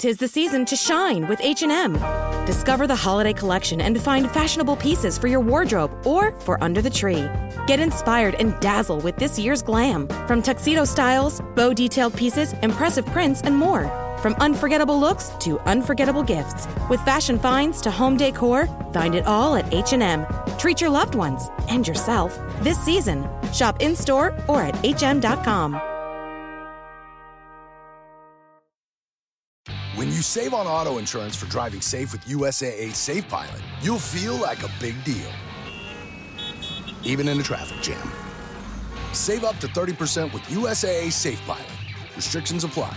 'Tis the season to shine with H&M. Discover the holiday collection and find fashionable pieces for your wardrobe or for under the tree. Get inspired and dazzle with this year's glam. From tuxedo styles, bow detailed pieces, impressive prints, and more. From unforgettable looks to unforgettable gifts. With fashion finds to home decor, find it all at H&M. Treat your loved ones and yourself this season. Shop in-store or at hm.com. When you save on auto insurance for driving safe with USAA Safe Pilot, you'll feel like a big deal, even in a traffic jam. Save up to 30% with USAA Safe Pilot. Restrictions apply.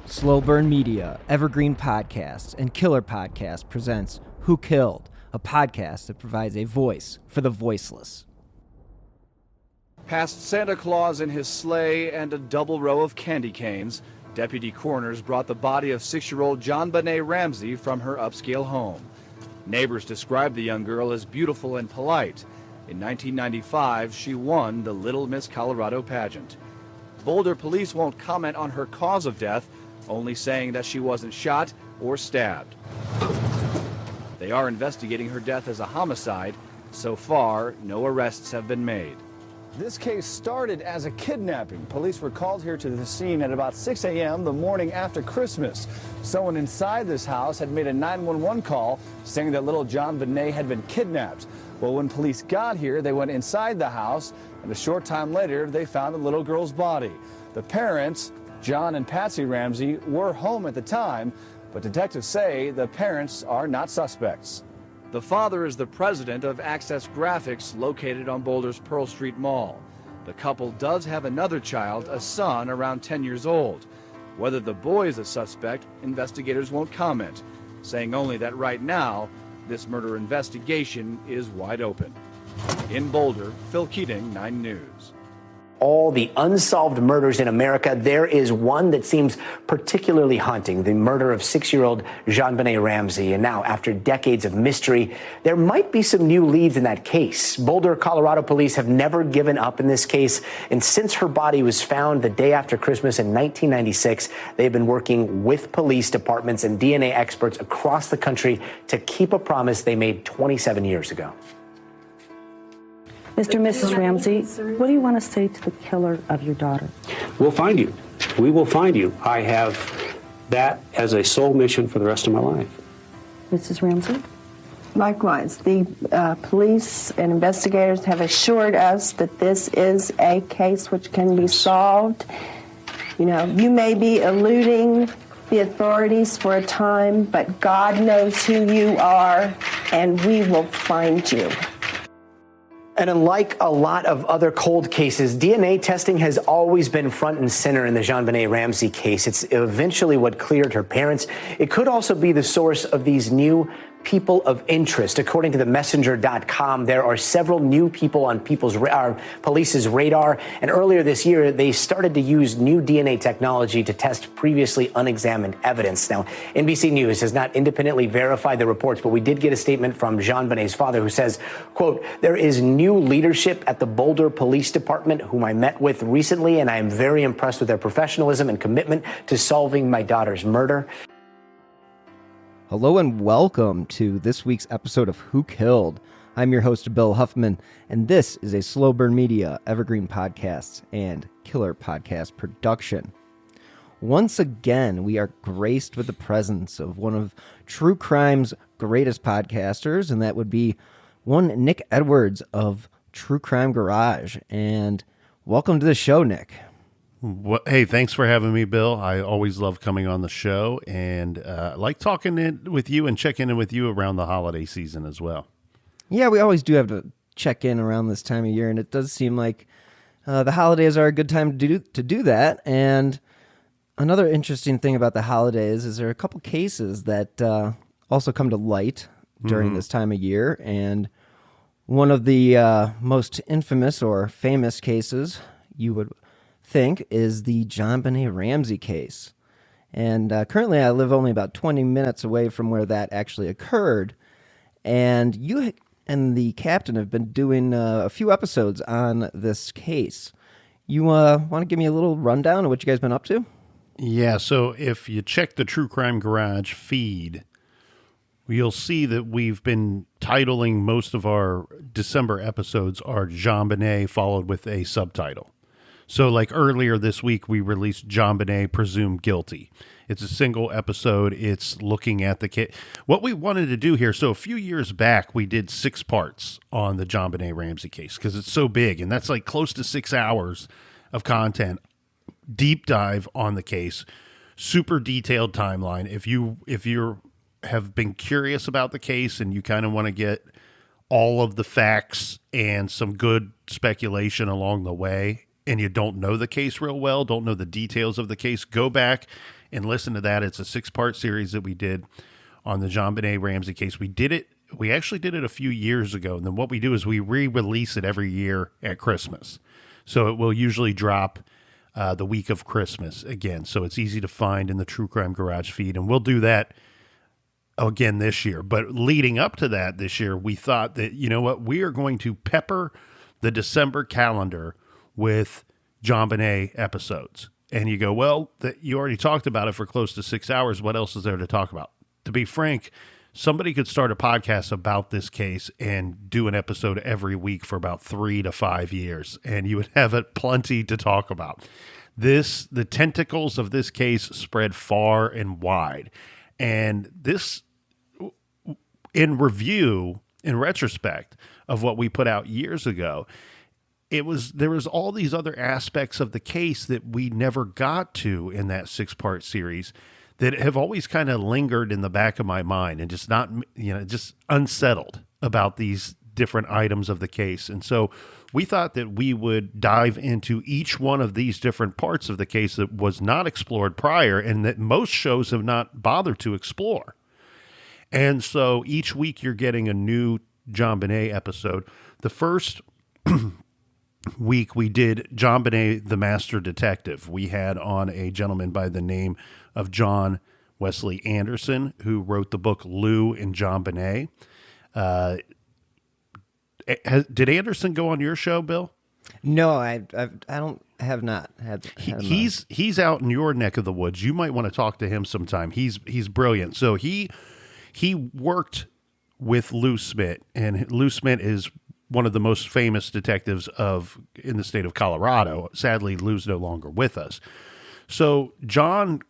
Slow Burn Media, Evergreen Podcasts, and Killer Podcast presents Who Killed, a podcast that provides a voice for the voiceless. Past Santa Claus in his sleigh and a double row of candy canes, deputy coroners brought the body of 6-year-old JonBenet Ramsey from her upscale home. Neighbors described the young girl as beautiful and polite. In 1995, she won the Little Miss Colorado pageant. Boulder police won't comment on her cause of death, only saying that she wasn't shot or stabbed. They are investigating her death as a homicide. So far, no arrests have been made. This case started as a kidnapping. Police were called here to the scene at about 6 a.m. the morning after Christmas. Someone inside this house had made a 911 call saying that little JonBenet had been kidnapped. Well, when police got here, they went inside the house, and a short time later, they found the little girl's body. The parents, John and Patsy Ramsey, were home at the time, but detectives say the parents are not suspects. The father is the president of Access Graphics, located on Boulder's Pearl Street Mall. The couple does have another child, a son around 10 years old. Whether the boy is a suspect, investigators won't comment, saying only that right now, this murder investigation is wide open. In Boulder, Phil Keating, 9 News. All the unsolved murders in America, there is one that seems particularly haunting, the murder of 6-year-old JonBenet Ramsey. And now, after decades of mystery, there might be some new leads in that case. Boulder, Colorado police have never given up in this case. And since her body was found the day after Christmas in 1996, they've been working with police departments and DNA experts across the country to keep a promise they made 27 years ago. Mr. and Mrs. Ramsey, what do you want to say to the killer of your daughter? We'll find you. We will find you. I have that as a sole mission for the rest of my life. Mrs. Ramsey? Likewise, the police and investigators have assured us that this is a case which can be solved. You know, you may be eluding the authorities for a time, but God knows who you are, and we will find you. And unlike a lot of other cold cases, DNA testing has always been front and center in the JonBenet Ramsey case. It's eventually what cleared her parents. It could also be the source of these new people of interest. According to the messenger.com, there are several new people on police's radar. And earlier this year, they started to use new DNA technology to test previously unexamined evidence. Now, NBC News has not independently verified the reports, but we did get a statement from JonBenet's father who says, quote, "There is new leadership at the Boulder Police Department whom I met with recently, and I am very impressed with their professionalism and commitment to solving my daughter's murder." Hello and welcome to this week's episode of Who Killed. I'm your host, Bill Huffman, and this is a Slow Burn Media, Evergreen Podcasts, and Killer Podcast production. Once again, we are graced with the presence of one of true crime's greatest podcasters, and that would be one Nick Edwards of True Crime Garage. And welcome to the show, Nick. Well, hey, thanks for having me, Bill. I always love coming on the show, and like talking with you and checking in with you around the holiday season as well. Yeah, we always do have to check in around this time of year, and it does seem like the holidays are a good time to do that. And another interesting thing about the holidays is there are a couple cases that also come to light during this time of year, and one of the most infamous or famous cases you would think is the JonBenet Ramsey case. And currently I live only about 20 minutes away from where that actually occurred. And you and the captain have been doing a few episodes on this case. You want to give me a little rundown of what you guys been up to? Yeah, so if you check the True Crime Garage feed, you'll see that we've been titling most of our December episodes are JonBenét followed with a subtitle. So like earlier this week, we released JonBenét Presumed Guilty. It's a single episode. It's looking at the case. What we wanted to do here, so a few years back, we did 6 parts on the JonBenét Ramsey case because it's so big, and that's like close to 6 hours of content. Deep dive on the case, super detailed timeline. If you have been curious about the case and you kind of want to get all of the facts and some good speculation along the way, and you don't know the case real well, don't know the details of the case, go back and listen to that. It's a 6-part series that we did on the JonBenét Ramsey case. We actually did it a few years ago, and then what we do is we re-release it every year at Christmas. So it will usually drop the week of Christmas again. So it's easy to find in the True Crime Garage feed, and we'll do that again this year. But leading up to that this year, we thought that, you know what, we are going to pepper the December calendar with JonBenét episodes. And you go, well, you already talked about it for close to 6 hours. What else is there to talk about? To be frank, somebody could start a podcast about this case and do an episode every week for about 3 to 5 years, and you would have it plenty to talk about. The tentacles of this case spread far and wide. And this, in retrospect of what we put out years ago, there was all these other aspects of the case that we never got to in that 6-part series that have always kind of lingered in the back of my mind and just not, just unsettled about these different items of the case. And so we thought that we would dive into each one of these different parts of the case that was not explored prior and that most shows have not bothered to explore. And so each week you're getting a new JonBenét episode. The first week we did JonBenét the Master Detective. We had on a gentleman by the name of John Wesley Anderson, who wrote the book Lou and JonBenét. Did Anderson go on your show, Bill? No, I have not had him. He's out in your neck of the woods. You might want to talk to him sometime. He's brilliant. So he worked with Lou Smit, and Lou Smit is one of the most famous detectives in the state of Colorado. Sadly, Lou's no longer with us. So John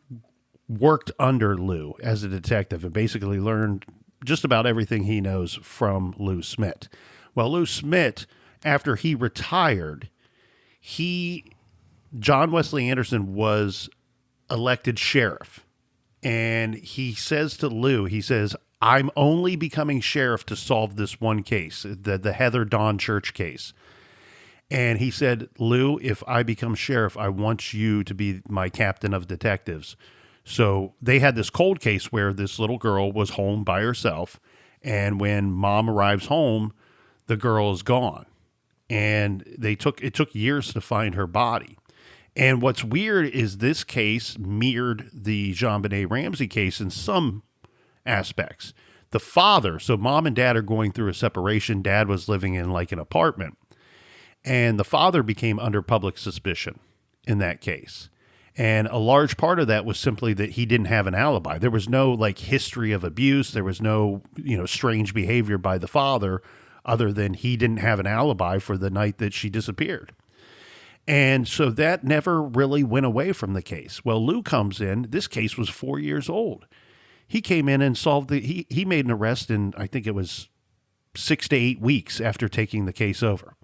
worked under Lou as a detective and basically learned just about everything he knows from Lou Smit. Well, Lou Smit, after he retired, John Wesley Anderson was elected sheriff. And he says to Lou, I'm only becoming sheriff to solve this one case, the Heather Dawn Church case. And he said, Lou, if I become sheriff, I want you to be my captain of detectives. So they had this cold case where this little girl was home by herself. And when mom arrives home, the girl is gone. And it took years to find her body. And what's weird is this case mirrored the JonBenét Ramsey case in some aspects. The father, so mom and dad are going through a separation. Dad was living in like an apartment. And the father became under public suspicion in that case. And a large part of that was simply that he didn't have an alibi. There was no like history of abuse. There was no, strange behavior by the father other than he didn't have an alibi for the night that she disappeared. And so that never really went away from the case. Well, Lou comes in. This case was 4 years old. He came in and solved he made an arrest in, I think it was 6 to 8 weeks after taking the case over.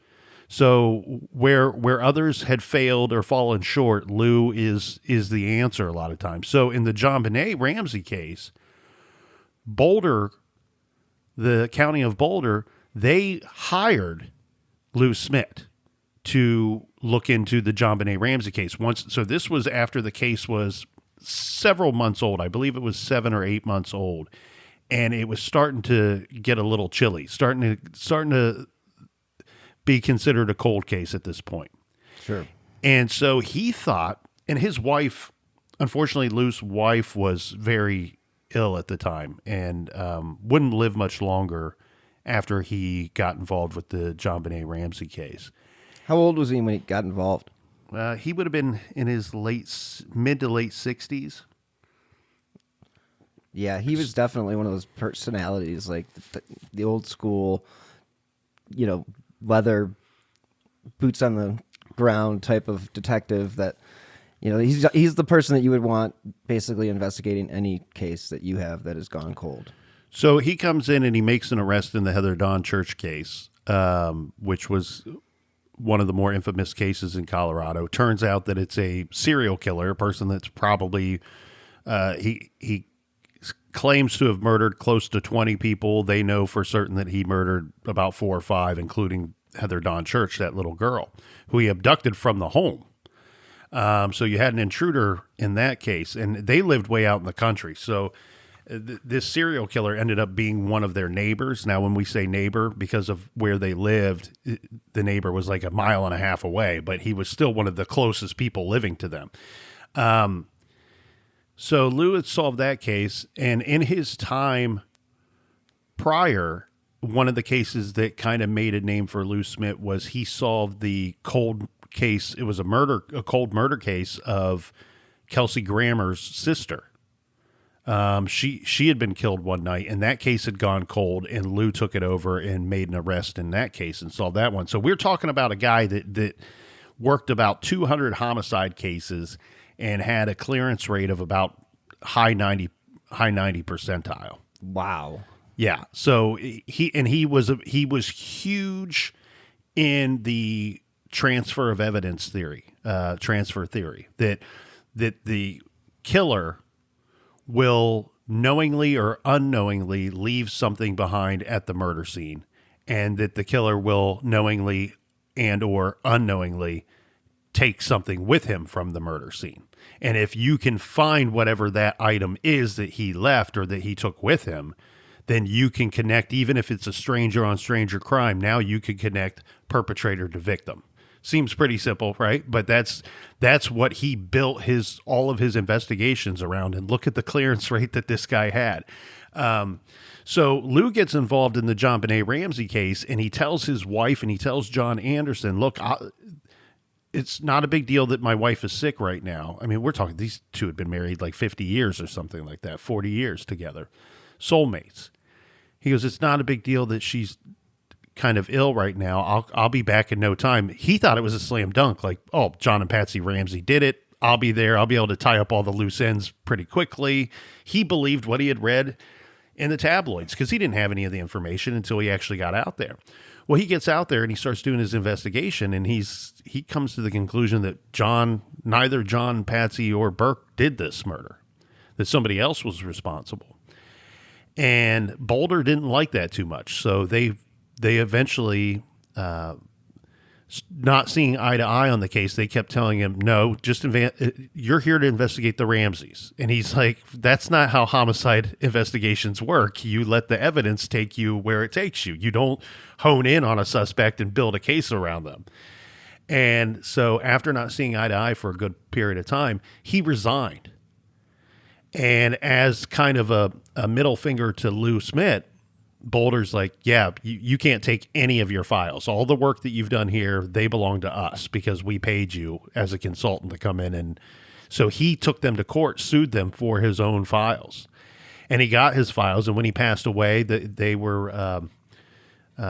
So where others had failed or fallen short, Lou is the answer a lot of times. So in the JonBenét Ramsey case, Boulder, the county of Boulder, they hired Lou Smit to look into the JonBenét Ramsey case. So this was after the case was several months old. I believe it was 7 or 8 months old. And it was starting to get a little chilly, starting to be considered a cold case at this point. Sure. And so he thought, and his wife, unfortunately, Lou's wife was very ill at the time and wouldn't live much longer after he got involved with the JonBenet Ramsey case. How old was he when he got involved? He would have been in his mid to late 60s. Yeah, he was definitely one of those personalities, like the old school, leather boots on the ground type of detective that, he's the person that you would want basically investigating any case that you have that has gone cold. So he comes in and he makes an arrest in the Heather Dawn Church case, which was one of the more infamous cases in Colorado. Turns out that it's a serial killer, a person that's probably, he claims to have murdered close to 20 people. They know for certain that he murdered about 4 or 5, including Heather Dawn Church, that little girl, who he abducted from the home. So you had an intruder in that case, and they lived way out in the country. So this serial killer ended up being one of their neighbors. Now, when we say neighbor, because of where they lived, the neighbor was like 1.5 miles away, but he was still one of the closest people living to them. So Lou had solved that case, and in his time prior, one of the cases that kind of made a name for Lou Smit was he solved the cold case. It was a cold murder case of Kelsey Grammer's sister. She had been killed one night, and that case had gone cold, and Lou took it over and made an arrest in that case and solved that one. So we're talking about a guy that worked about 200 homicide cases and had a clearance rate of about high 90 percentile. Wow. Yeah. So he was huge in the transfer of evidence theory, transfer theory, that the killer will knowingly or unknowingly leave something behind at the murder scene, and that the killer will knowingly and or unknowingly take something with him from the murder scene. And if you can find whatever that item is that he left or that he took with him, then you can connect, even if it's a stranger on stranger crime, now you can connect perpetrator to victim. Seems pretty simple, right? But that's what he built all of his investigations around. And look at the clearance rate that this guy had. So Lou gets involved in the JonBenet Ramsey case, and he tells his wife and he tells John Anderson, look, it's not a big deal that my wife is sick right now. I mean, we're talking, these two had been married like 50 years or something like that, 40 years together, soulmates. He goes, it's not a big deal that she's kind of ill right now. I'll be back in no time. He thought it was a slam dunk, like, oh, John and Patsy Ramsey did it. I'll be there. I'll be able to tie up all the loose ends pretty quickly. He believed what he had read in the tabloids because he didn't have any of the information until he actually got out there. Well, he gets out there and he starts doing his investigation, and he comes to the conclusion that neither John, Patsy, or Burke did this murder, that somebody else was responsible. And Boulder didn't like that too much, so they eventually, not seeing eye to eye on the case, they kept telling him, no, you're here to investigate the Ramseys. And he's like, that's not how homicide investigations work. You let the evidence take you where it takes you. You don't hone in on a suspect and build a case around them. And so after not seeing eye to eye for a good period of time, he resigned. And as kind of a middle finger to Lou Smit, Boulder's like, yeah, you can't take any of your files. All the work that you've done here, they belong to us because we paid you as a consultant to come in. And so he took them to court, sued them for his own files. And he got his files. And when he passed away, they were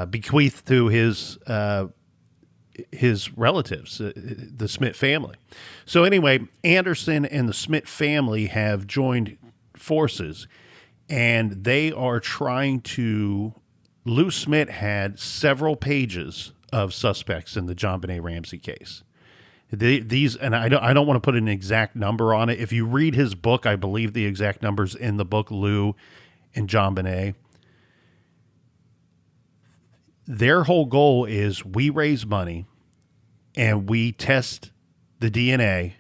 bequeathed to his relatives, the Smit family. So anyway, Anderson and the Smit family have joined forces, and they are trying to. Lou Smit had several pages of suspects in the JonBenet Ramsey case. These, and I don't want to put an exact number on it. If you read his book, I believe the exact numbers in the book, Lou and JonBenet. Their whole goal is we raise money and we test the DNA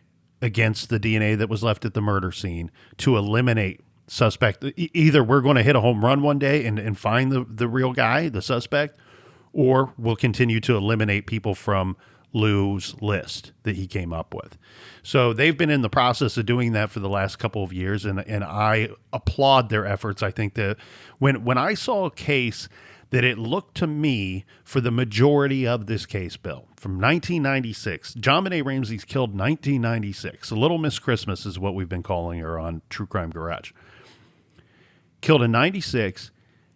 against the DNA that was left at the murder scene to eliminate suspect. Either we're going to hit a home run one day and find the real guy, the suspect, or we'll continue to eliminate people from Lou's list that he came up with. So they've been in the process of doing that for the last couple of years, and I applaud their efforts. I think that when I saw a case that it looked to me for the majority of this case, Bill, from 1996. JonBenet Ramsey's killed 1996. Little Miss Christmas is what we've been calling her on True Crime Garage. Killed in 96.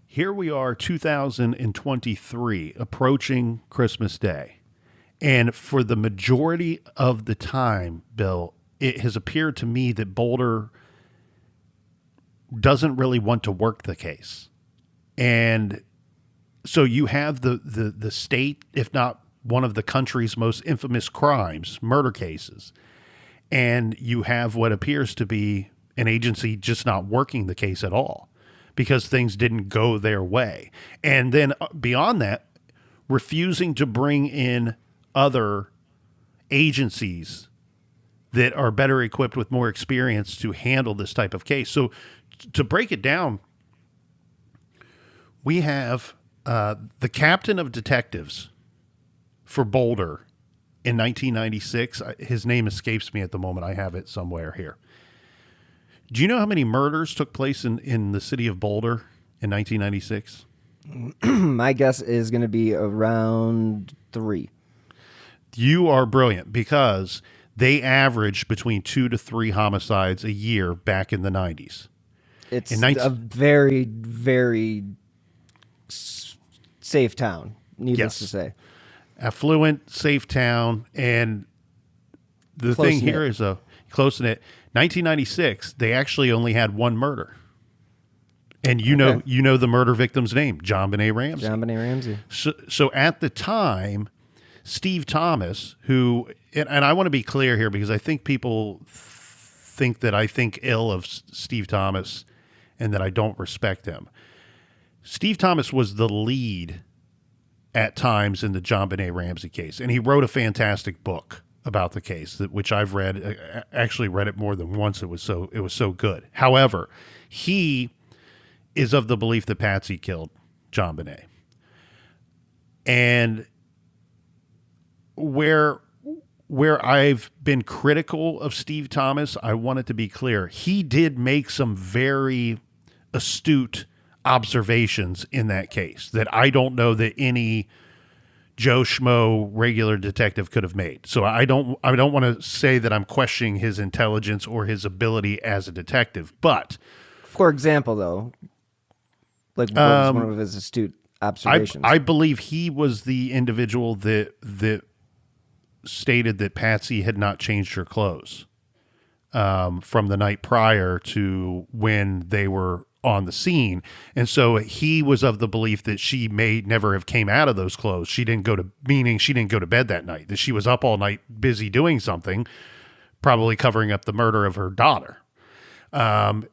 Here we are, 2023, approaching Christmas Day. And for the majority of the time, Bill, it has appeared to me that Boulder doesn't really want to work the case. And so you have the state, if not one of the country's most infamous crimes, murder cases. And you have what appears to be an agency just not working the case at all because things didn't go their way. And then beyond that, refusing to bring in other agencies that are better equipped with more experience to handle this type of case. So to break it down, we have the captain of detectives for Boulder in 1996. His name escapes me at the moment. I have it somewhere here. Do you know how many murders took place in the city of Boulder in 1996? My guess is going to be around 3. You are brilliant because they averaged between 2 to 3 homicides a year back in the 90s. It's a very, very safe town, needless to say. Affluent, safe town. And the Close thing knit. here is close-knit. 1996, they actually only had 1 murder. And you know the murder victim's name, JonBenet Ramsey. JonBenet Ramsey. So at the time, Steve Thomas, who, and I want to be clear here because I think people think that I think ill of Steve Thomas and that I don't respect him. Steve Thomas was the lead at times in the JonBenet Ramsey case, and he wrote a fantastic book about the case, which I've read. Actually, read it more than once. It was so good. However, he is of the belief that Patsy killed JonBenet, and where I've been critical of Steve Thomas, I want it to be clear. He did make some very astute observations in that case that I don't know that any Joe Schmo regular detective could have made. So I don't want to say that I'm questioning his intelligence or his ability as a detective. But for example, though, like what was one of his astute observations? I believe he was the individual that stated that Patsy had not changed her clothes from the night prior to when they were on the scene. And so he was of the belief that she may never have came out of those clothes. Meaning she didn't go to bed that night, that she was up all night busy doing something, probably covering up the murder of her daughter.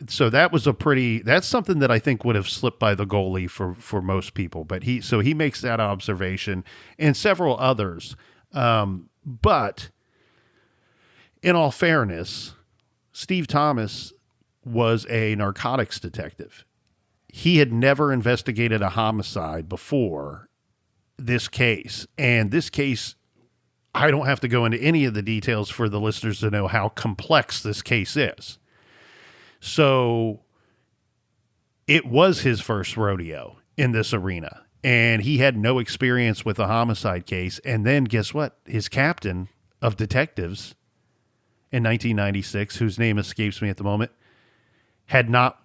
So that's something that I think would have slipped by the goalie for most people. But he makes that observation and several others. But in all fairness, Steve Thomas was a narcotics detective. He had never investigated a homicide before this case. And this case, I don't have to go into any of the details for the listeners to know how complex this case is. So it was his first rodeo in this arena. And he had no experience with a homicide case. And then guess what? His captain of detectives in 1996, whose name escapes me at the moment, had not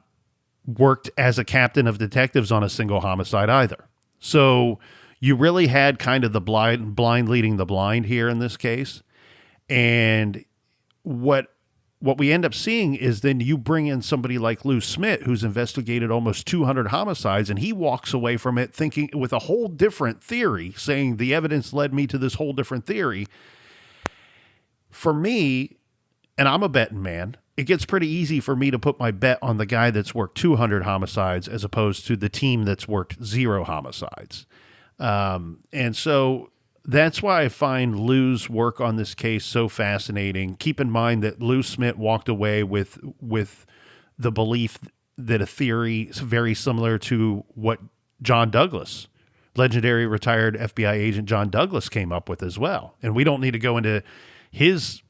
worked as a captain of detectives on a single homicide either. So you really had kind of the blind leading the blind here in this case. And what we end up seeing is then you bring in somebody like Lou Smith, who's investigated almost 200 homicides, and he walks away from it thinking with a whole different theory, saying the evidence led me to this whole different theory. For me, and I'm a betting man, it gets pretty easy for me to put my bet on the guy that's worked 200 homicides as opposed to the team that's worked 0 homicides. And so that's why I find Lou's work on this case so fascinating. Keep in mind that Lou Smith walked away with the belief that a theory very similar to what John Douglas, legendary retired FBI agent John Douglas, came up with as well. And we don't need to go into his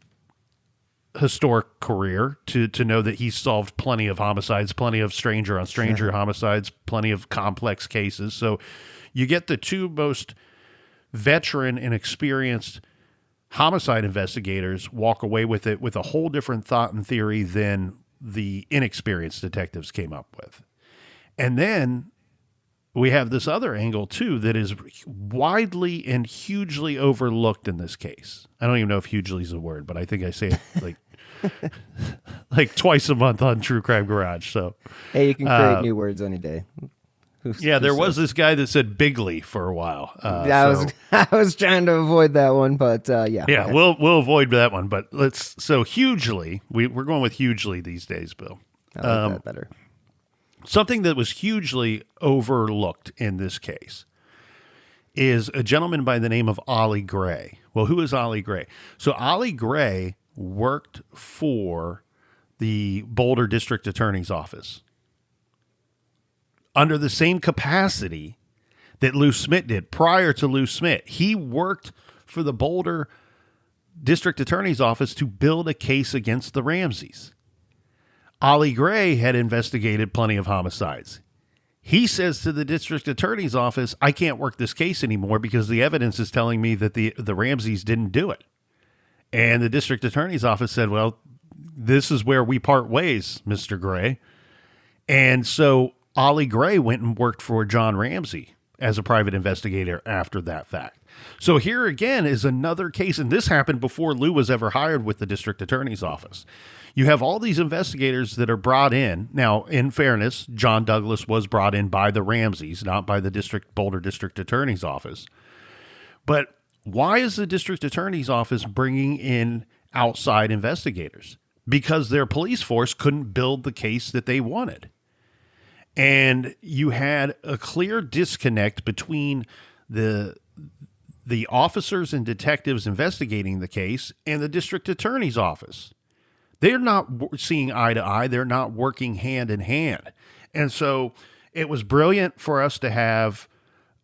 historic career to know that he's solved plenty of homicides, plenty of stranger on stranger homicides, plenty of complex cases. So you get the two most veteran and experienced homicide investigators walk away with it with a whole different thought and theory than the inexperienced detectives came up with. And then we have this other angle too that is widely and hugely overlooked in this case. I don't even know if hugely is a word, but I think I say it like like twice a month on True Crime Garage. So hey, you can create new words any day. There was this guy that said bigly for a while. I was trying to avoid that one, but yeah. Yeah, we'll avoid that one. But so hugely, we're going with hugely these days, Bill. I like that better. Something that was hugely overlooked in this case is a gentleman by the name of Ollie Gray. Well, who is Ollie Gray? So Ollie Gray worked for the Boulder District Attorney's Office under the same capacity that Lou Smit did prior to Lou Smit. He worked for the Boulder District Attorney's Office to build a case against the Ramseys. Ollie Gray had investigated plenty of homicides. He says to the district attorney's office, I can't work this case anymore because the evidence is telling me that the Ramseys didn't do it. And the district attorney's office said, well, this is where we part ways, Mr. Gray. And so Ollie Gray went and worked for John Ramsey as a private investigator after that fact. So here again is another case, and this happened before Lou was ever hired with the district attorney's office. You have all these investigators that are brought in. Now, in fairness, John Douglas was brought in by the Ramseys, not by the Boulder District Attorney's Office. But why is the district attorney's office bringing in outside investigators? Because their police force couldn't build the case that they wanted. And you had a clear disconnect between the officers and detectives investigating the case and the district attorney's office. They're not seeing eye to eye. They're not working hand in hand. And so it was brilliant for us to have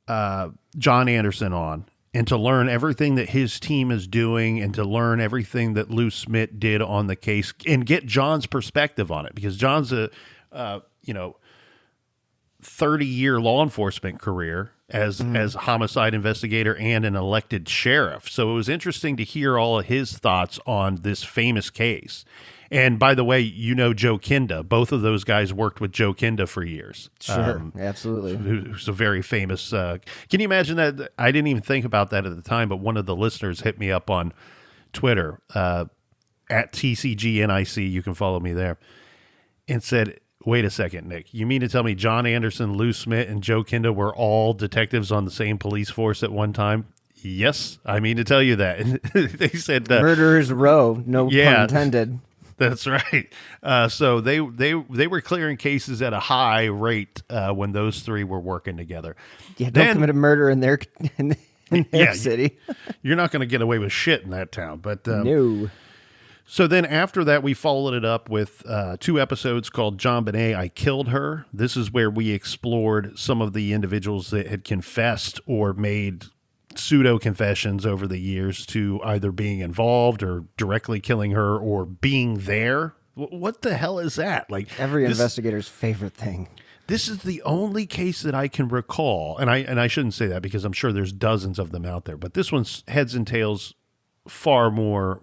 John Anderson on and to learn everything that his team is doing and to learn everything that Lou Smit did on the case and get John's perspective on it, because John's a 30-year law enforcement career as a homicide investigator and an elected sheriff. So it was interesting to hear all of his thoughts on this famous case. And by the way, you know Joe Kinda. Both of those guys worked with Joe Kinda for years. Sure, absolutely. Who's a very famous... can you imagine that? I didn't even think about that at the time, but one of the listeners hit me up on Twitter, at TCGNIC, you can follow me there, and said... Wait a second, Nick. You mean to tell me John Anderson, Lou Smit, and Joe Kinda were all detectives on the same police force at one time? Yes, I mean to tell you that. And they said... Murderers Row, no pun intended. That's right. So they were clearing cases at a high rate when those three were working together. Yeah, don't commit a murder in their, city. You're not going to get away with shit in that town. But no. So then after that, we followed it up with 2 episodes called JonBenét, I Killed Her. This is where we explored some of the individuals that had confessed or made pseudo-confessions over the years to either being involved or directly killing her or being there. What the hell is that? Like every investigator's favorite thing. This is the only case that I can recall, and I shouldn't say that because I'm sure there's dozens of them out there, but this one's heads and tails far more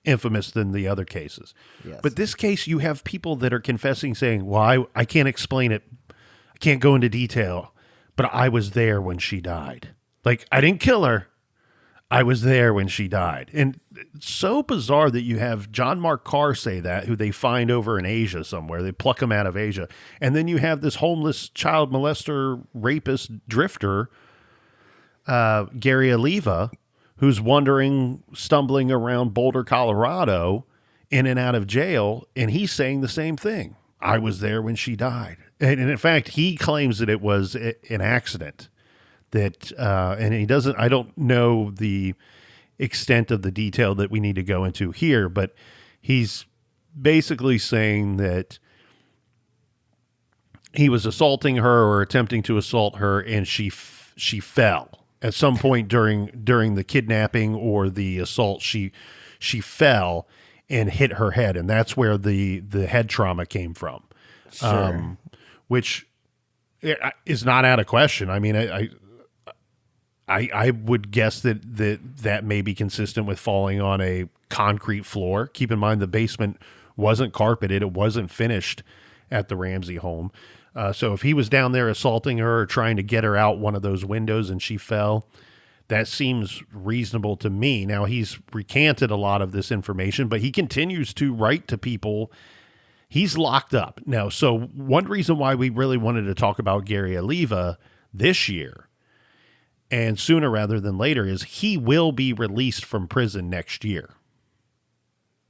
infamous than the other cases. Yes. But this case, you have people that are confessing saying, well, I can't explain it. I can't go into detail, but I was there when she died. Like, I didn't kill her. I was there when she died. And it's so bizarre that you have John Mark Carr say that, who they find over in Asia somewhere. They pluck him out of Asia. And then you have this homeless child molester, rapist, drifter, Gary Oliva, who's wandering, stumbling around Boulder, Colorado, in and out of jail, and he's saying the same thing. I was there when she died. And in fact, he claims that it was an accident. That and he doesn't, I don't know the extent of the detail that we need to go into here, but he's basically saying that he was assaulting her or attempting to assault her, and she fell. At some point during the kidnapping or the assault, she fell, and hit her head, and that's where the head trauma came from. Sure. Which is not out of question. I mean, I would guess that may be consistent with falling on a concrete floor. Keep in mind the basement wasn't carpeted; it wasn't finished at the Ramsey home. So if he was down there assaulting her or trying to get her out one of those windows and she fell, that seems reasonable to me. Now, he's recanted a lot of this information, but he continues to write to people. He's locked up. Now, so one reason why we really wanted to talk about Gary Oliva this year, and sooner rather than later, is he will be released from prison next year.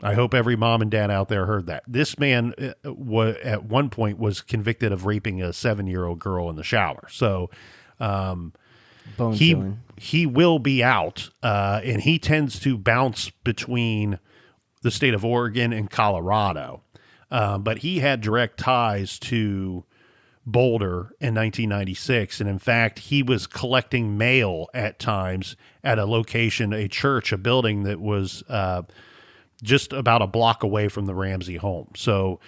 I hope every mom and dad out there heard that. This man at one point was convicted of raping a 7-year-old girl in the shower. So he will be out, and he tends to bounce between the state of Oregon and Colorado. But he had direct ties to Boulder in 1996. And in fact, he was collecting mail at times at a location, a church, a building that was just about a block away from the Ramsey home. So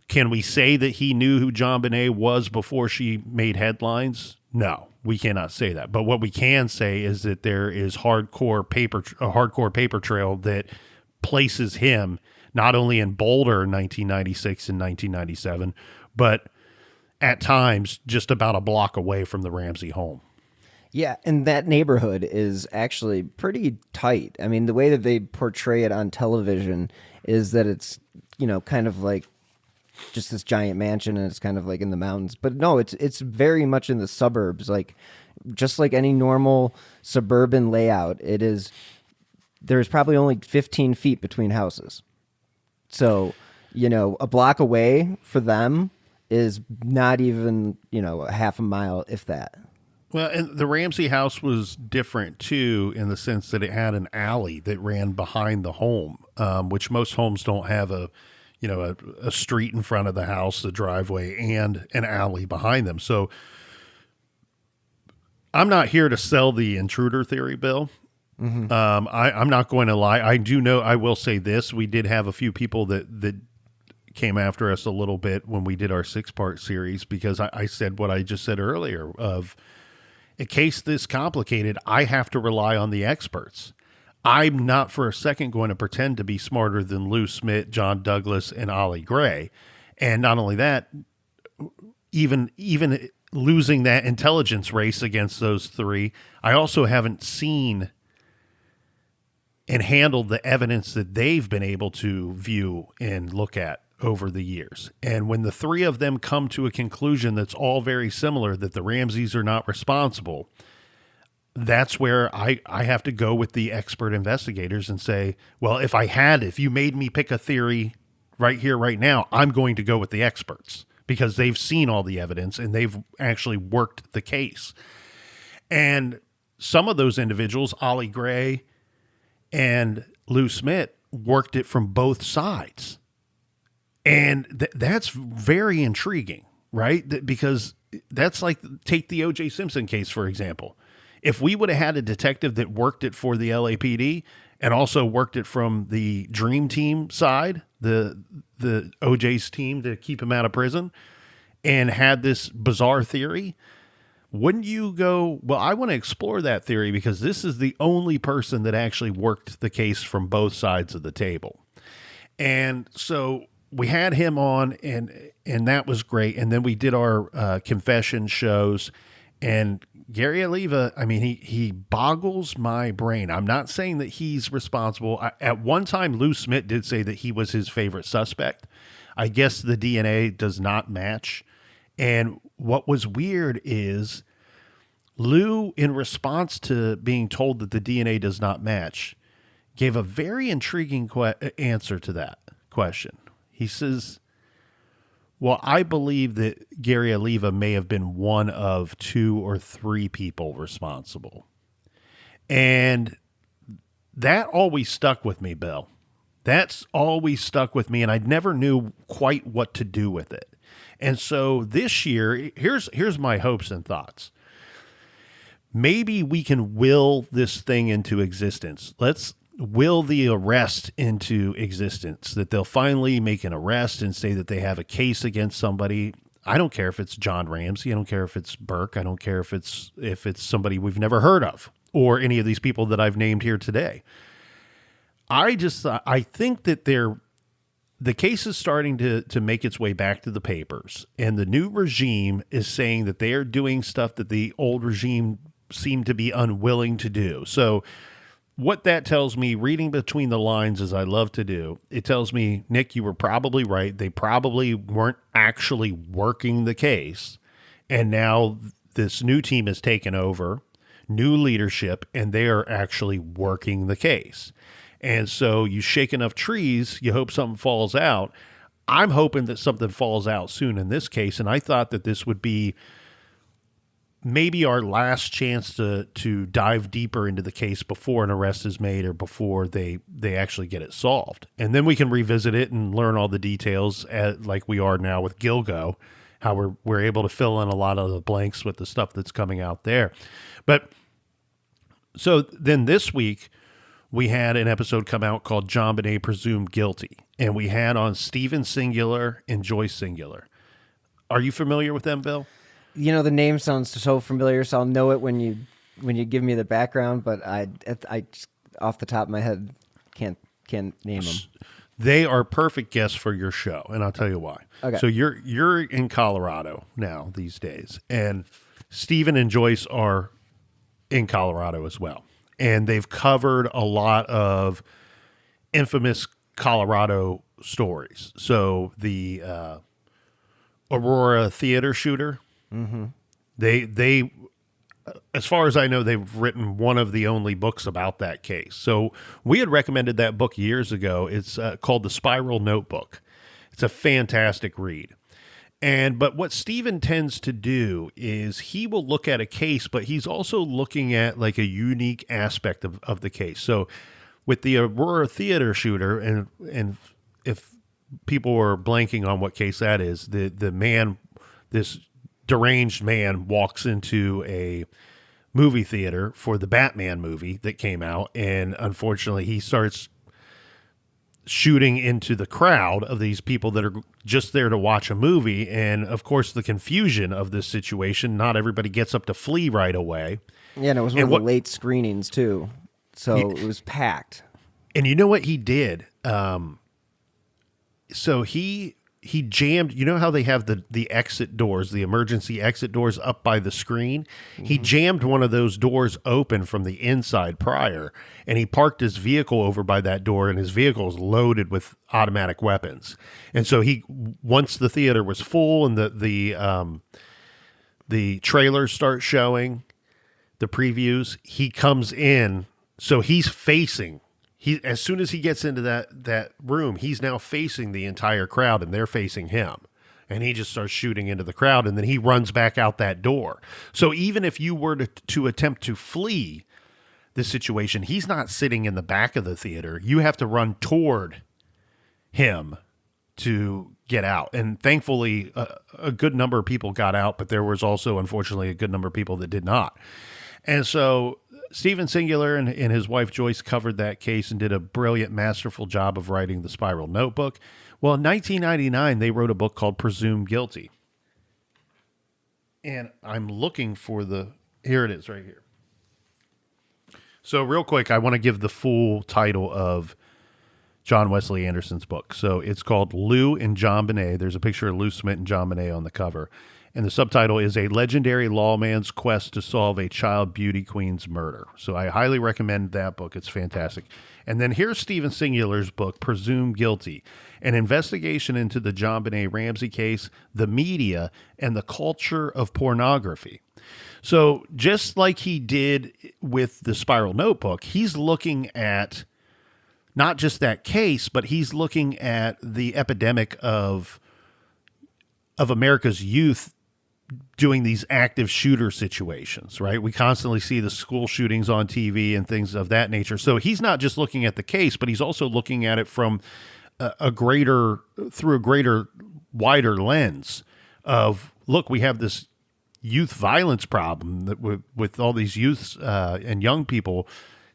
can we say that he knew who JonBenét was before she made headlines? No, we cannot say that. But what we can say is that there is a hardcore paper trail that places him not only in Boulder in 1996 and 1997, but at times just about a block away from the Ramsey home. Yeah, and that neighborhood is actually pretty tight. I mean, the way that they portray it on television is that it's, kind of like just this giant mansion and it's kind of like in the mountains. But no, it's very much in the suburbs, like just like any normal suburban layout. There's probably only 15 feet between houses. So, a block away for them is not even, a half a mile, if that. Well, and the Ramsey house was different, too, in the sense that it had an alley that ran behind the home, which most homes don't have a street in front of the house, a driveway, and an alley behind them. So I'm not here to sell the intruder theory, Bill. Mm-hmm. I'm not going to lie. I do know, I will say this. We did have a few people that came after us a little bit when we did our 6-part series, because I said what I just said earlier of, in case this complicated, I have to rely on the experts. I'm not for a second going to pretend to be smarter than Lou Smit, John Douglas, and Ollie Gray. And not only that, even losing that intelligence race against those three, I also haven't seen and handled the evidence that they've been able to view and look at over the years. And when the three of them come to a conclusion that's all very similar, that the Ramseys are not responsible, that's where I have to go with the expert investigators and say, well, if you made me pick a theory right here, right now, I'm going to go with the experts because they've seen all the evidence and they've actually worked the case. And some of those individuals, Ollie Gray and Lou Smit, worked it from both sides. And that's very intriguing, right? Because that's like, take the O.J. Simpson case, for example. If we would have had a detective that worked it for the LAPD and also worked it from the Dream Team side, the O.J.'s team to keep him out of prison, and had this bizarre theory, wouldn't you go, well, I want to explore that theory because this is the only person that actually worked the case from both sides of the table. And so we had him on, and that was great. And then we did our confession shows, and Gary Oliva, I mean, he boggles my brain. I'm not saying that he's responsible. At one time, Lou Smit did say that he was his favorite suspect. I guess the DNA does not match. And what was weird is Lou, in response to being told that the DNA does not match, gave a very intriguing answer to that question. He says, well, I believe that Gary Oliva may have been one of 2 or 3 people responsible. And that always stuck with me, Bill. That's always stuck with me, and I never knew quite what to do with it. And so this year, here's my hopes and thoughts. Maybe we can will this thing into existence. Let's will the arrest into existence, that they'll finally make an arrest and say that they have a case against somebody. I don't care if it's John Ramsey. I don't care if it's Burke. I don't care if it's somebody we've never heard of or any of these people that I've named here today. I think that the case is starting to make its way back to the papers, and the new regime is saying that they are doing stuff that the old regime seemed to be unwilling to do. So what that tells me, reading between the lines as I love to do, it tells me, Nick, you were probably right. They probably weren't actually working the case. And now this new team has taken over, new leadership, and they are actually working the case. And so you shake enough trees, you hope something falls out. I'm hoping that something falls out soon in this case. And I thought that this would be maybe our last chance to dive deeper into the case before an arrest is made or before they actually get it solved. And then we can revisit it and learn all the details like we are now with Gilgo, how we're able to fill in a lot of the blanks with the stuff that's coming out there. But so then this week we had an episode come out called JonBenét Presumed Guilty, and we had on Steven Singular and Joyce Singular. Are you familiar with them, Bill? You know, the name sounds so familiar, so I'll know it when you give me the background, but I just, off the top of my head can't name them. They are perfect guests for your show, and I'll tell you why. Okay. So you're in Colorado now these days, and Steven and Joyce are in Colorado as well. And they've covered a lot of infamous Colorado stories. So the Aurora theater shooter, they, as far as I know, they've written one of the only books about that case. So we had recommended that book years ago. It's called The Spiral Notebook. It's a fantastic read. But what Steven tends to do is he will look at a case, but he's also looking at like a unique aspect of the case. So with the Aurora theater shooter, and if people were blanking on what case that is, the man, this deranged man, walks into a movie theater for the Batman movie that came out, and unfortunately he starts shooting into the crowd of these people that are just there to watch a movie. And of course, the confusion of this situation, not everybody gets up to flee right away. Yeah, and it was one of the late screenings too. So it was packed. And you know what he did? So he jammed, you know how they have the exit doors, the emergency exit doors up by the screen? Mm-hmm. He jammed one of those doors open from the inside prior, and he parked his vehicle over by that door, and his vehicle is loaded with automatic weapons. And so once the theater was full and the trailers start showing, the previews, he comes in. So he's facing, as soon as he gets into that room, he's now facing the entire crowd, and they're facing him. And he just starts shooting into the crowd, and then he runs back out that door. So even if you were to attempt to flee the situation, he's not sitting in the back of the theater. You have to run toward him to get out. And thankfully, a good number of people got out, but there was also, unfortunately, a good number of people that did not. And so Steven Singular and his wife Joyce covered that case and did a brilliant, masterful job of writing The Spiral Notebook. Well, in 1999, they wrote a book called Presumed Guilty. And I'm looking for here it is right here. So real quick, I want to give the full title of John Wesley Anderson's book. So it's called Lou and JonBenét. There's a picture of Lou Smith and JonBenét on the cover. And the subtitle is A Legendary Lawman's Quest to Solve a Child Beauty Queen's Murder. So I highly recommend that book. It's fantastic. And then here's Steven Singular's book, Presumed Guilty, an investigation into the JonBenét Ramsey case, the media, and the culture of pornography. So just like he did with the Spiral Notebook, he's looking at not just that case, but he's looking at the epidemic of America's youth doing these active shooter situations, right? We constantly see the school shootings on TV and things of that nature. So he's not just looking at the case, but he's also looking at it from a greater, wider lens of, look, we have this youth violence problem that with all these youths and young people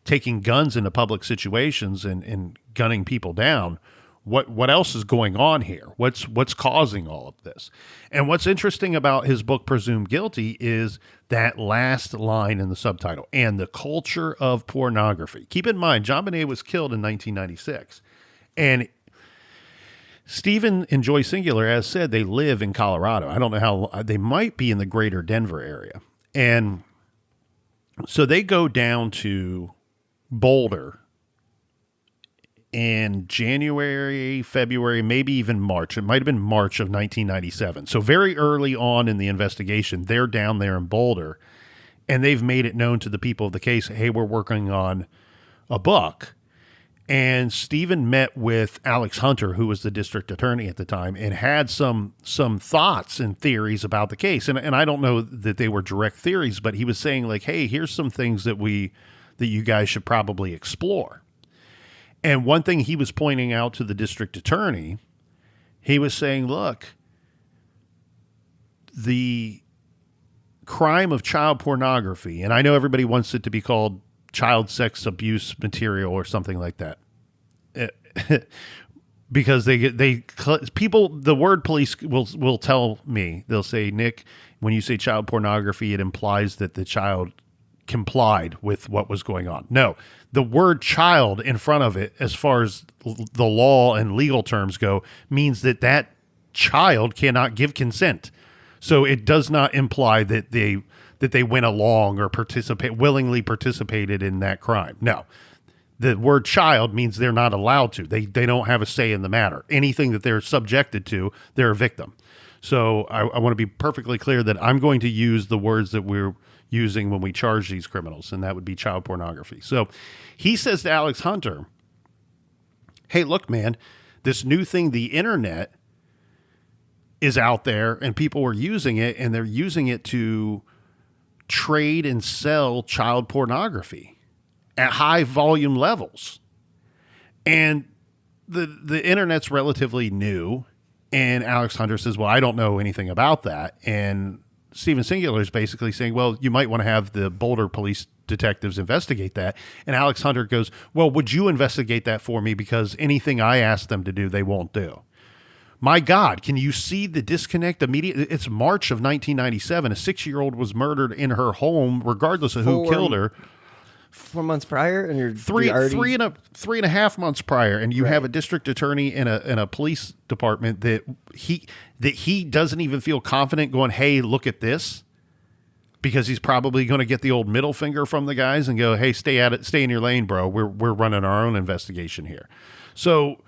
taking guns into public situations and gunning people down. What else is going on here? What's causing all of this? And what's interesting about his book, Presumed Guilty, is that last line in the subtitle, and the culture of pornography. Keep in mind, JonBenét was killed in 1996. And Stephen and Joy Singular, as said, they live in Colorado. I don't know how, they might be in the greater Denver area. And so they go down to Boulder in January, February, maybe even March. It might have been March of 1997. So very early on in the investigation, they're down there in Boulder, and they've made it known to the people of the case, hey, we're working on a book. And Stephen met with Alex Hunter, who was the district attorney at the time, and had some thoughts and theories about the case. And I don't know that they were direct theories, but he was saying, like, hey, here's some things that you guys should probably explore. And one thing he was pointing out to the district attorney, he was saying, look, the crime of child pornography, and I know everybody wants it to be called child sex abuse material or something like that, because the word police will tell me, they'll say, Nick, when you say child pornography, it implies that the child complied with what was going on. No, the word child in front of it, as far as the law and legal terms go, means that child cannot give consent. So it does not imply that they went along or willingly participated in that crime. No, the word child means they're not allowed to. They don't have a say in the matter. Anything that they're subjected to, they're a victim. So I want to be perfectly clear that I'm going to use the words that we're using when we charge these criminals, and that would be child pornography. So he says to Alex Hunter, hey, look, man, this new thing, the internet, is out there, and people are using it, and they're using it to trade and sell child pornography at high volume levels. And the internet's relatively new, and Alex Hunter says, well, I don't know anything about that. And Stephen Singular is basically saying, well, you might want to have the Boulder police detectives investigate that. And Alex Hunter goes, well, would you investigate that for me? Because anything I ask them to do, they won't do. My God, can you see the disconnect immediately? It's March of 1997. A 6-year-old was murdered in her home, regardless of who killed her. 4 months prior, and you're three and a half months prior, and you have a district attorney and a police department that he doesn't even feel confident going, hey, look at this, because he's probably going to get the old middle finger from the guys and go, hey, stay in your lane, bro. We're running our own investigation here. So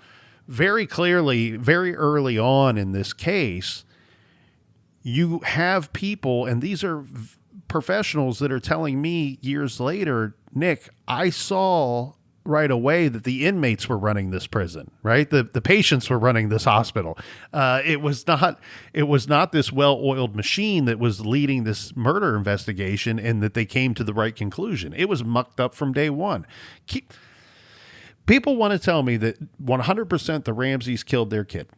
very clearly, very early on in this case, you have people, and these are professionals that are telling me years later, Nick, I saw right away that the inmates were running this prison, right? The patients were running this hospital. It was not this well-oiled machine that was leading this murder investigation, and that they came to the right conclusion. It was mucked up from day one. People want to tell me that 100% the Ramseys killed their kid.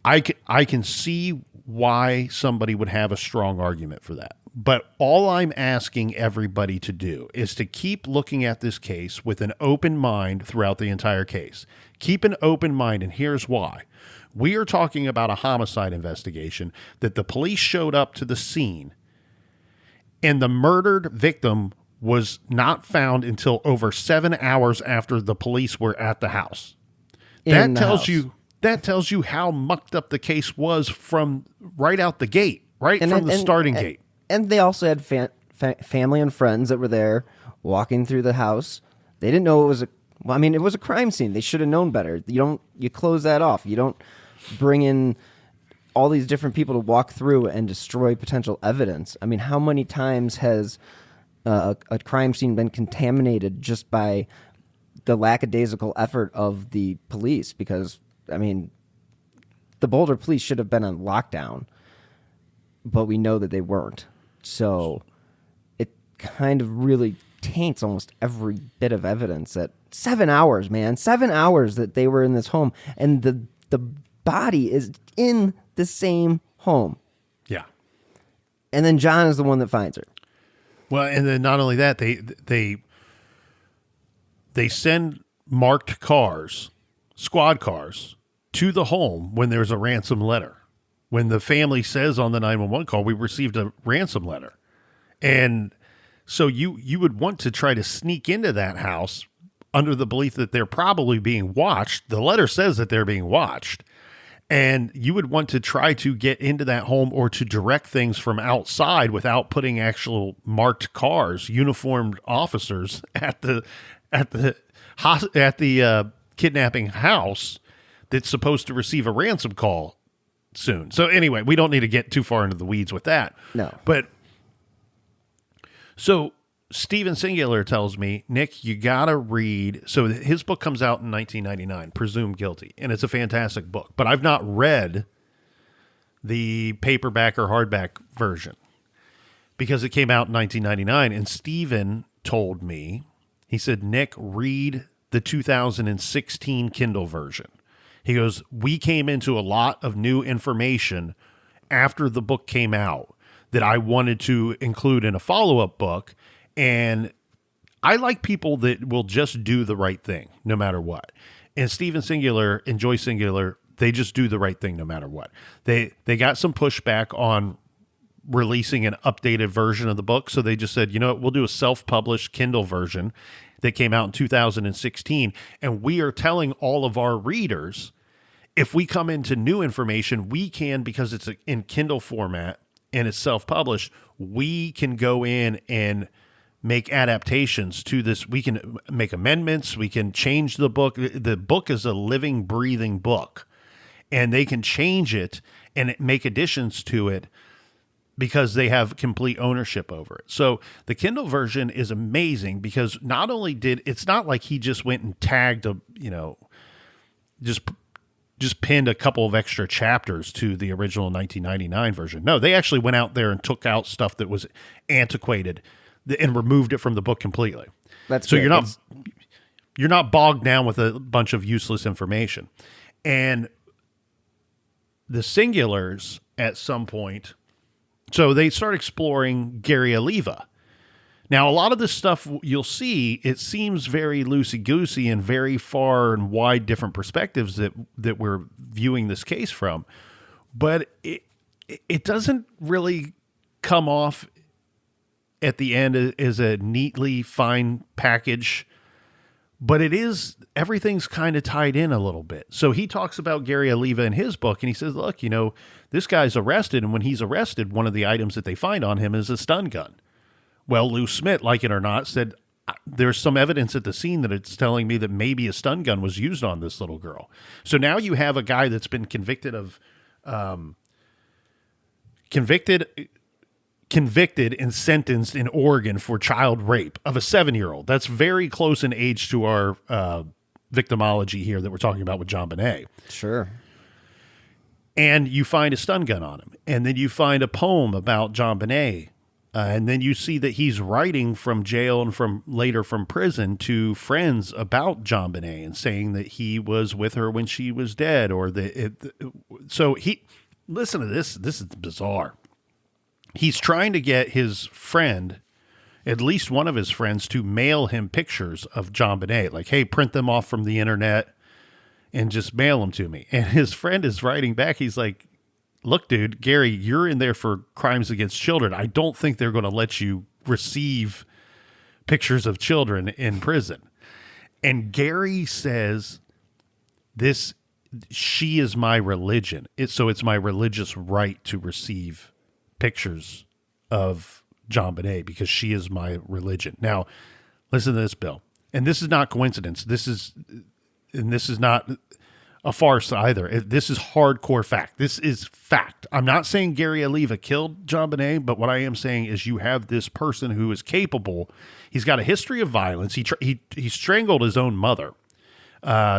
I can see why somebody would have a strong argument for that. But all I'm asking everybody to do is to keep looking at this case with an open mind throughout the entire case. Keep an open mind, and here's why. We are talking about a homicide investigation that the police showed up to the scene, and the murdered victim was not found until over 7 hours after the police were at the house. That tells you how mucked up the case was from right out the gate, from the starting gate. And they also had family and friends that were there walking through the house. They didn't know it was it was a crime scene. They should have known better. You close that off. You don't bring in all these different people to walk through and destroy potential evidence. I mean, how many times has a crime scene been contaminated just by the lackadaisical effort of the police? Because, I mean, the Boulder police should have been on lockdown, but we know that they weren't. So it kind of really taints almost every bit of evidence that 7 hours, man, 7 hours that they were in this home, and the body is in the same home. Yeah. And then John is the one that finds her. Well, and then not only that, they they send marked cars, squad cars, to the home when there's a ransom letter. When the family says on the 911 call, we received a ransom letter. And so you would want to try to sneak into that house under the belief that they're probably being watched. The letter says that they're being watched. And you would want to try to get into that home or to direct things from outside without putting actual marked cars, uniformed officers at the kidnapping house that's supposed to receive a ransom call soon. So anyway, we don't need to get too far into the weeds with that. No. But so Steven Singular tells me, Nick, you got to read. So his book comes out in 1999, Presumed Guilty, and it's a fantastic book. But I've not read the paperback or hardback version because it came out in 1999. And Steven told me, he said, Nick, read the 2016 Kindle version. He goes, we came into a lot of new information after the book came out that I wanted to include in a follow-up book. And I like people that will just do the right thing no matter what. And Steven Singular and Joyce Singular, they just do the right thing no matter what. They got some pushback on releasing an updated version of the book. So they just said, you know what, we'll do a self-published Kindle version that came out in 2016. And we are telling all of our readers, if we come into new information, we can, because it's in Kindle format and it's self-published, we can go in and make adaptations to this. We can make amendments. We can change the book. The book is a living, breathing book, and they can change it and make additions to it because they have complete ownership over it. So the Kindle version is amazing because not only it's not like he just went and tagged just pinned a couple of extra chapters to the original 1999 version. No, they actually went out there and took out stuff that was antiquated and removed it from the book completely. That's so good. You're not bogged down with a bunch of useless information. And the Singulars at some point, so they start exploring Gary Oliva. Now, a lot of this stuff you'll see, it seems very loosey-goosey and very far and wide different perspectives that we're viewing this case from. But it doesn't really come off at the end as a neatly fine package, but everything's kind of tied in a little bit. So he talks about Gary Oliva in his book, and he says, look, this guy's arrested, and when he's arrested, one of the items that they find on him is a stun gun. Well, Lou Smith, like it or not, said there's some evidence at the scene that it's telling me that maybe a stun gun was used on this little girl. So now you have a guy that's been convicted and sentenced in Oregon for child rape of a 7-year-old. That's very close in age to our victimology here that we're talking about with JonBenét. Sure. And you find a stun gun on him. And then you find a poem about JonBenét. And then you see that he's writing from jail and later from prison to friends about JonBenét and saying that he was with her when she was dead, listen to this. This is bizarre. He's trying to get his friend, at least one of his friends, to mail him pictures of JonBenét. Like, hey, print them off from the internet and just mail them to me. And his friend is writing back. He's like, look, dude, Gary, you're in there for crimes against children. I don't think they're going to let you receive pictures of children in prison. And Gary says, she is my religion. So it's my religious right to receive pictures of JonBenét because she is my religion. Now, listen to this, Bill. And this is not coincidence. This is not a farce either. This is hardcore fact. This is fact. I'm not saying Gary Oliva killed JonBenét, but what I am saying is you have this person who is capable. He's got a history of violence. He strangled his own mother.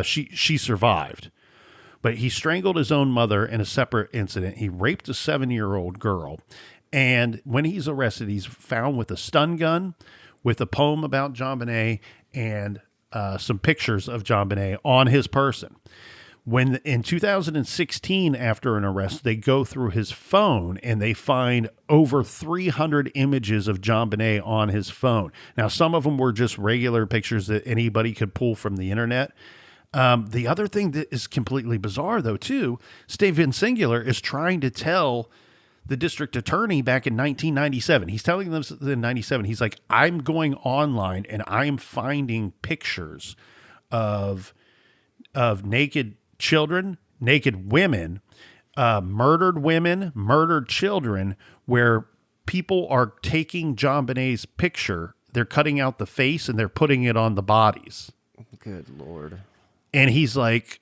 She survived, but he strangled his own mother in a separate incident. He raped a 7-year-old girl, and when he's arrested, he's found with a stun gun, with a poem about JonBenét, and some pictures of JonBenét on his person. When in 2016, after an arrest, they go through his phone and they find over 300 images of JonBenet on his phone. Now, some of them were just regular pictures that anybody could pull from the internet. The other thing that is completely bizarre, though, too, Steven Singular is trying to tell the district attorney back in 1997. He's telling them in 97. He's like, I'm going online and I'm finding pictures of naked children, naked women, murdered children, where people are taking JonBenet's picture. They're cutting out the face and they're putting it on the bodies. Good Lord. And he's like,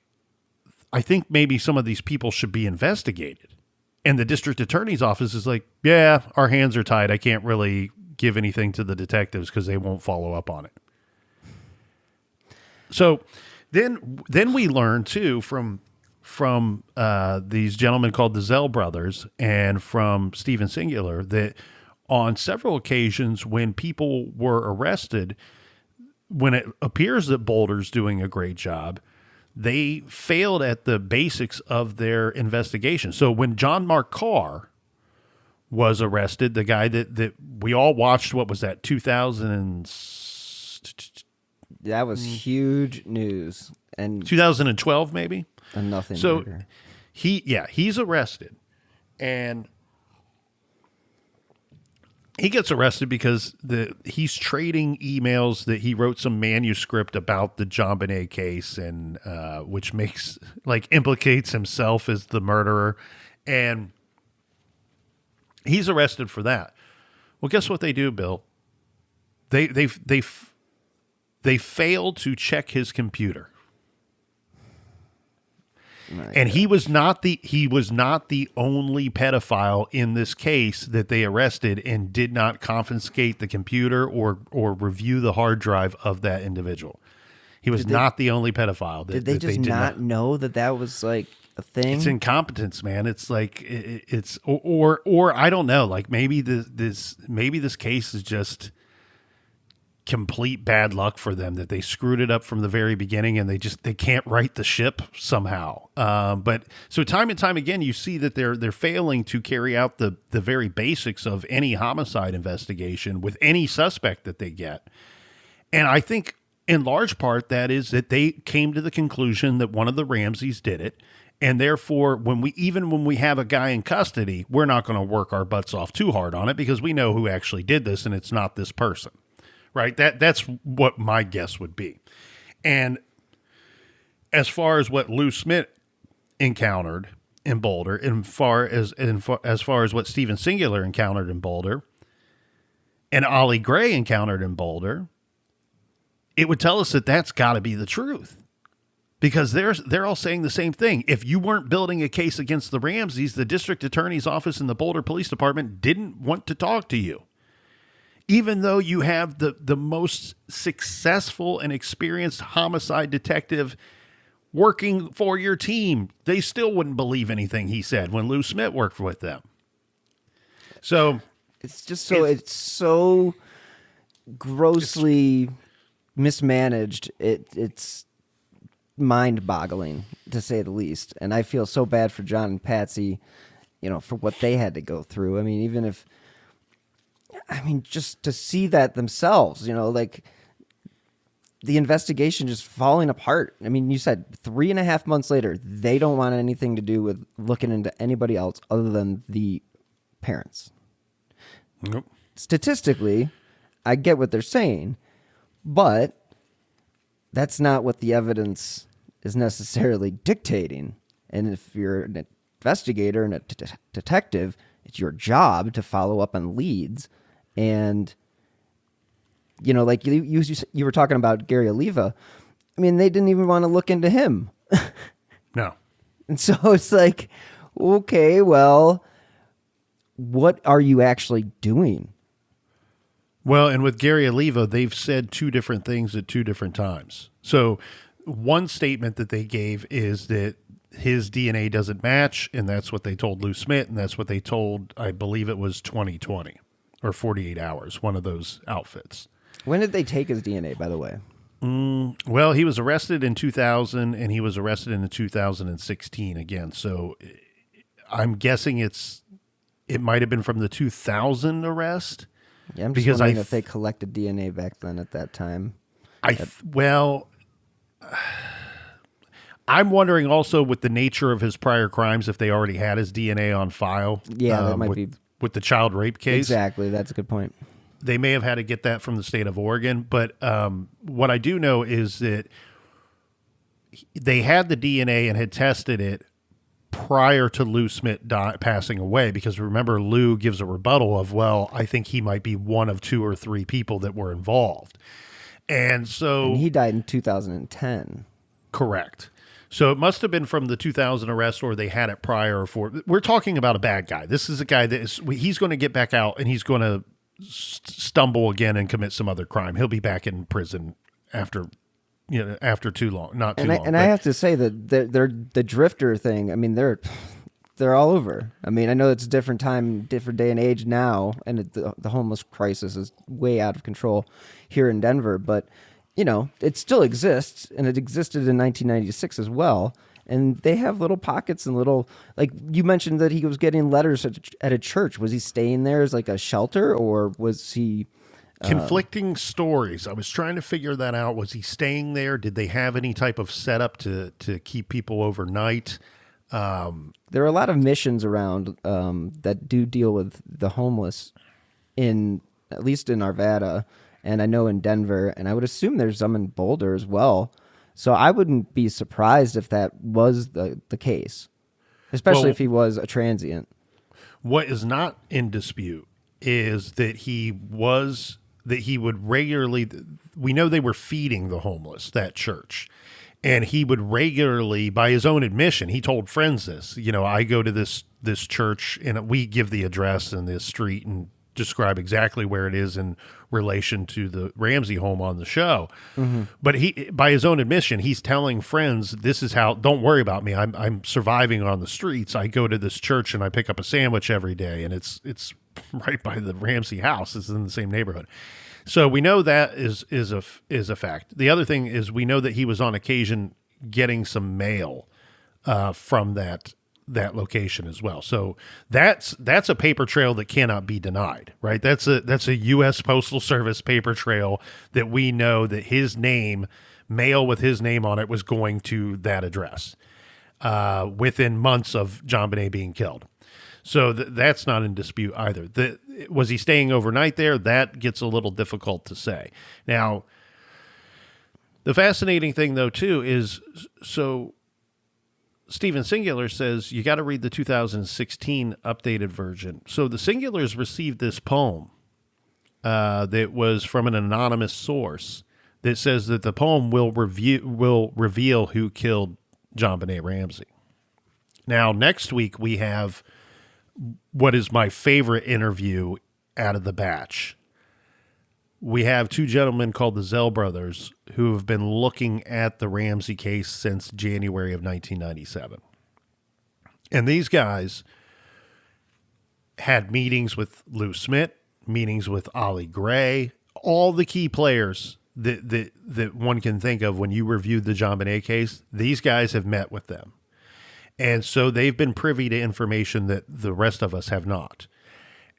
I think maybe some of these people should be investigated. And the district attorney's office is like, yeah, our hands are tied. I can't really give anything to the detectives because they won't follow up on it. So then we learn too from these gentlemen called the Zell brothers and from Steven Singular that on several occasions when people were arrested, when it appears that Boulder's doing a great job, they failed at the basics of their investigation. So when John Mark Carr was arrested, the guy that we all watched, what was that, 2000 That was huge news. And 2012 maybe? And nothing. So bigger. he's arrested. And he gets arrested because he's trading emails that he wrote some manuscript about the JonBenet case, and which implicates himself as the murderer, and he's arrested for that. Well, guess what they do, Bill? They failed to check his computer. And he was not the only pedophile in this case that they arrested, and did not confiscate the computer or review the hard drive of that individual. He was not the only pedophile. Did they just not know that was like a thing? It's incompetence, man. It's like it's or I don't know. Like maybe this case is just complete bad luck for them, that they screwed it up from the very beginning and they can't right the ship somehow. But so time and time again, you see that they're failing to carry out the very basics of any homicide investigation with any suspect that they get. And I think in large part that is that they came to the conclusion that one of the Ramseys did it. And therefore, when we have a guy in custody, we're not going to work our butts off too hard on it because we know who actually did this and it's not this person. Right? That's what my guess would be. And as far as what Lou Smith encountered in Boulder, as far as what Steven Singular encountered in Boulder, and Ollie Gray encountered in Boulder, it would tell us that that's got to be the truth. Because they're all saying the same thing. If you weren't building a case against the Ramseys, the district attorney's office and the Boulder Police Department didn't want to talk to you. Even though you have the most successful and experienced homicide detective working for your team, they still wouldn't believe anything he said when Lou Smith worked with them. So it's just it's so grossly mismanaged. It's mind-boggling, to say the least. And I feel so bad for John and Patsy, for what they had to go through. I mean, just to see that themselves, like the investigation just falling apart. I mean, you said 3.5 months later, they don't want anything to do with looking into anybody else other than the parents. Nope. Statistically, I get what they're saying, but that's not what the evidence is necessarily dictating. And if you're an investigator and a detective, it's your job to follow up on leads. And, like you were talking about Gary Oliva. I mean, they didn't even want to look into him. No. And so it's like, okay, well, what are you actually doing? Well, and with Gary Oliva, they've said two different things at two different times. So one statement that they gave is that his DNA doesn't match, and that's what they told Lou Smith, and that's what they told, I believe it was 2020 or 48 Hours, one of those outfits. When did they take his DNA, by the way? Well, he was arrested in 2000 and he was arrested in 2016 again. So I'm guessing it might have been from the 2000 arrest. Yeah, I'm just wondering if they collected DNA back then at that time. I'm wondering also with the nature of his prior crimes if they already had his DNA on file. Yeah, that might be with the child rape case. Exactly, that's a good point. They may have had to get that from the state of Oregon, but what I do know is that they had the DNA and had tested it prior to Lou Smith passing away, because remember, Lou gives a rebuttal of, well, I think he might be one of 2 or 3 people that were involved. And he died in 2010. Correct. So it must have been from the 2000 arrest, or they had it prior. We're talking about a bad guy. This is a guy he's going to get back out and he's going to stumble again and commit some other crime. He'll be back in prison after too long, not too long. And I have to say that they're the drifter thing. I mean, they're all over. I mean, I know it's a different time, different day and age now, and the homeless crisis is way out of control here in Denver. But it still exists, and it existed in 1996 as well. And they have little pockets and little, like you mentioned that he was getting letters at a church. Was he staying there as like a shelter, or was he? Conflicting stories. I was trying to figure that out. Was he staying there? Did they have any type of setup to keep people overnight? There are a lot of missions around that do deal with the homeless, at least in Arvada, and I know in Denver, and I would assume there's some in Boulder as well. So I wouldn't be surprised if that was the case, especially if he was a transient. What is not in dispute is that he would regularly, we know they were feeding the homeless, that church. And he would regularly, by his own admission, he told friends this, I go to this church and we give the address and the street and describe exactly where it is in relation to the Ramsey home on the show. Mm-hmm. But he, by his own admission, he's telling friends, this is how, don't worry about me. I'm surviving on the streets. I go to this church and I pick up a sandwich every day, and it's right by the Ramsey house. It's in the same neighborhood. So we know that is a fact. The other thing is we know that he was on occasion getting some mail from that location as well. So that's a paper trail that cannot be denied, right? That's a U.S. Postal Service paper trail that we know that his name, mail with his name on it, was going to that address within months of JonBenét being killed. So that's not in dispute either. Was he staying overnight there? That gets a little difficult to say. Now, the fascinating thing, though, too, is so Stephen Singular says you got to read the 2016 updated version. So the Singulars received this poem that was from an anonymous source that says that the poem will reveal who killed JonBenét Ramsey. Now, next week we have what is my favorite interview out of the batch. We have 2 gentlemen called the Zell brothers who have been looking at the Ramsey case since January of 1997. And these guys had meetings with Lou Smith, meetings with Ollie Gray, all the key players that one can think of when you reviewed the JonBenét case. These guys have met with them. And so they've been privy to information that the rest of us have not.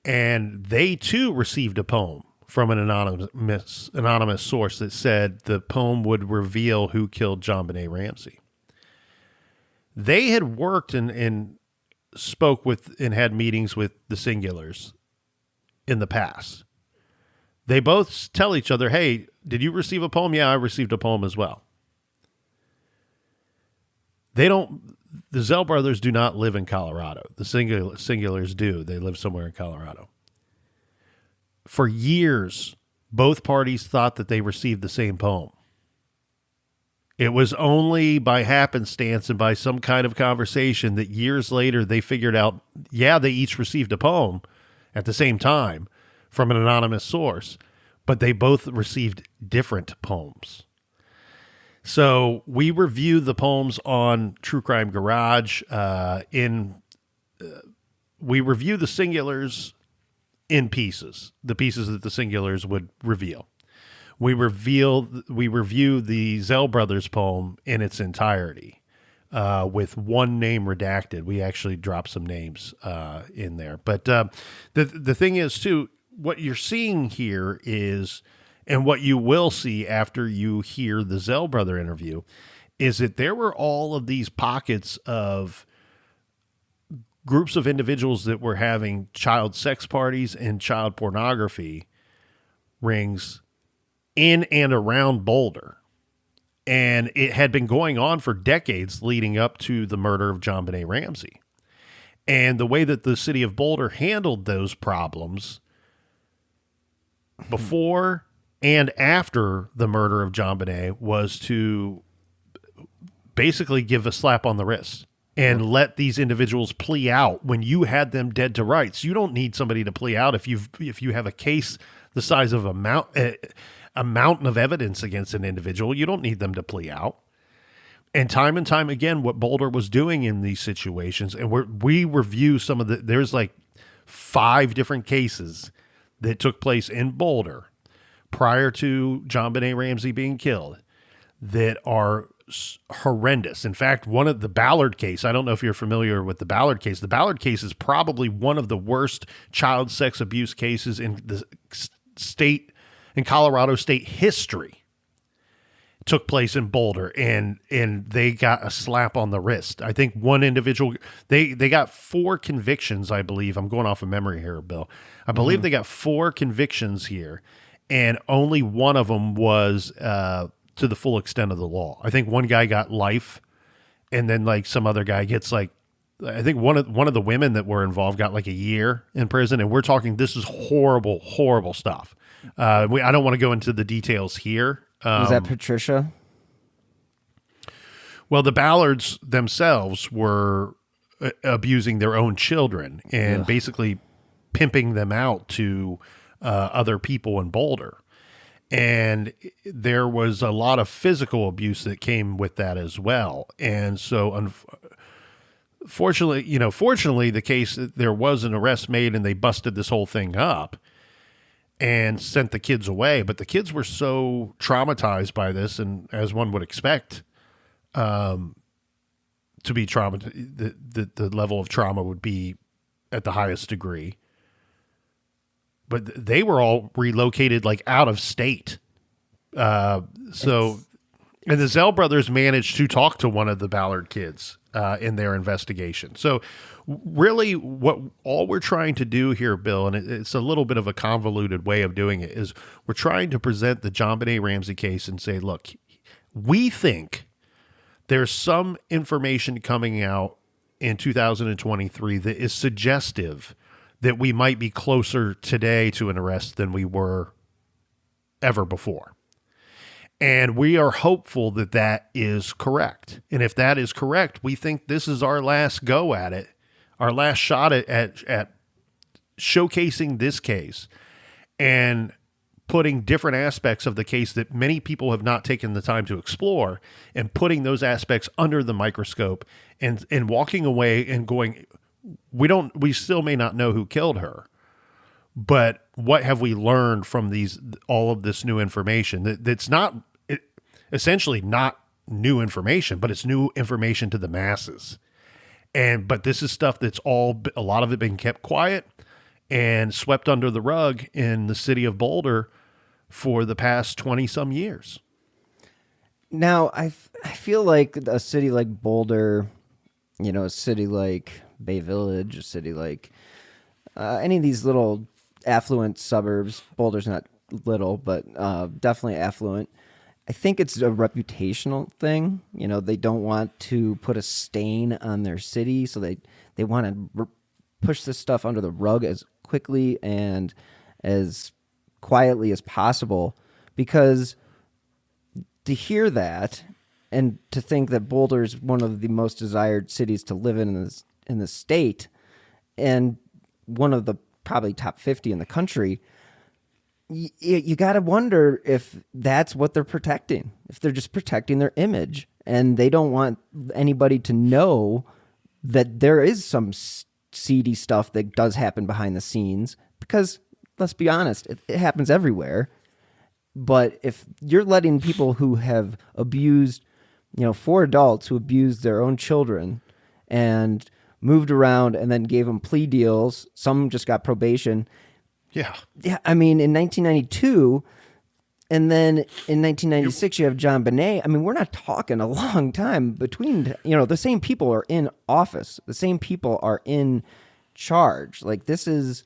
And they, too, received a poem from an anonymous source that said the poem would reveal who killed JonBenét Ramsey. They had worked and spoke with and had meetings with the Singulars in the past. They both tell each other, hey, did you receive a poem? Yeah, I received a poem as well. The Zell brothers do not live in Colorado. The Singulars do. They live somewhere in Colorado. For years, both parties thought that they received the same poem. It was only by happenstance and by some kind of conversation that years later they figured out, yeah, they each received a poem at the same time from an anonymous source, but they both received different poems. So we review the poems on True Crime Garage. We review the Singulars in pieces, the pieces that the Singulars would reveal. we review the Zell Brothers poem in its entirety, with one name redacted. We actually dropped some names in there. But the thing is, too, what you're seeing here is, and what you will see after you hear the Zell Brother interview, is that there were all of these pockets of groups of individuals that were having child sex parties and child pornography rings in and around Boulder. And it had been going on for decades leading up to the murder of JonBenét Ramsey. And the way that the city of Boulder handled those problems before and after the murder of JonBenét was to basically give a slap on the wrist and let these individuals plea out when you had them dead to rights. You don't need somebody to plea out if you have a case the size of a mountain of evidence against an individual. You don't need them to plea out. And time again, what Boulder was doing in these situations, and we review some of there's like 5 different cases that took place in Boulder prior to JonBenét Ramsey being killed that are horrendous. In fact, one of the Ballard case, I don't know if you're familiar with the Ballard case. The Ballard case is probably one of the worst child sex abuse cases in the state, in Colorado state history. It took place in Boulder, and they got a slap on the wrist. I think one individual, they got 4 convictions, I believe. I'm going off of memory here, Bill. I believe they got 4 convictions here, and only one of them was to the full extent of the law. I think one guy got life, and then like some other guy gets like, I think one of the women that were involved got like a year in prison. And we're talking, this is horrible, horrible stuff. I don't want to go into the details here. Was that Patricia? Well, the Ballards themselves were abusing their own children and basically pimping them out to other people in Boulder. And there was a lot of physical abuse that came with that as well. And so, fortunately, the case, there was an arrest made and they busted this whole thing up and sent the kids away. But the kids were so traumatized by this, and as one would expect, to be traumatized, the level of trauma would be at the highest degree. But they were all relocated like out of state. And the Zell brothers managed to talk to one of the Ballard kids in their investigation. So really what all we're trying to do here, Bill, and it's a little bit of a convoluted way of doing it, is we're trying to present the JonBenét Ramsey case and say, look, we think there's some information coming out in 2023 that is suggestive that we might be closer today to an arrest than we were ever before. And we are hopeful that that is correct. And if that is correct, we think this is our last go at it, our last shot at showcasing this case and putting different aspects of the case that many people have not taken the time to explore, and putting those aspects under the microscope and walking away and going, we still may not know who killed her, but what have we learned from all of this new information that's essentially not new information, but it's new information to the masses. But this is stuff that's a lot of it been kept quiet and swept under the rug in the city of Boulder for the past 20 some years. Now, I feel like a city like Boulder, a city like Bay Village, a city like any of these little affluent suburbs. Boulder's not little, but definitely affluent. I think it's a reputational thing. They don't want to put a stain on their city, so they want to push this stuff under the rug as quickly and as quietly as possible, because to hear that and to think that Boulder is one of the most desired cities to live in the state, and one of the probably top 50 in the country, you got to wonder if that's what they're protecting, if they're just protecting their image, and they don't want anybody to know that there is some seedy stuff that does happen behind the scenes, because let's be honest, it happens everywhere. But if you're letting people who have abused, 4 adults who abused their own children and moved around and then gave them plea deals, some just got probation. Yeah. Yeah, I mean, in 1992, and then in 1996, you have John Bonet. I mean, we're not talking a long time between, the same people are in office. The same people are in charge. Like, this is,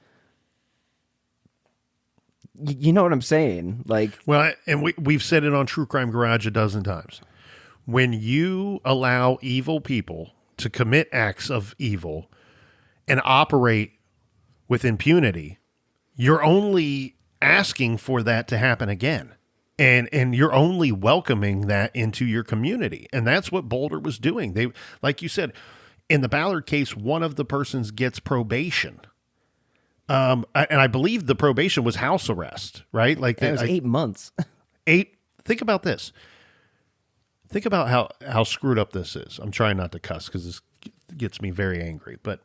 you know what I'm saying? Like, well, and we've said it on True Crime Garage a dozen times. When you allow evil people to commit acts of evil and operate with impunity, you're only asking for that to happen again. And you're only welcoming that into your community. And that's what Boulder was doing. They, like you said, in the Ballard case, one of the persons gets probation. And I believe the probation was house arrest, right? Like it was 8 months. 8. Think about this. Think about how screwed up this is. I'm trying not to cuss because this gets me very angry. But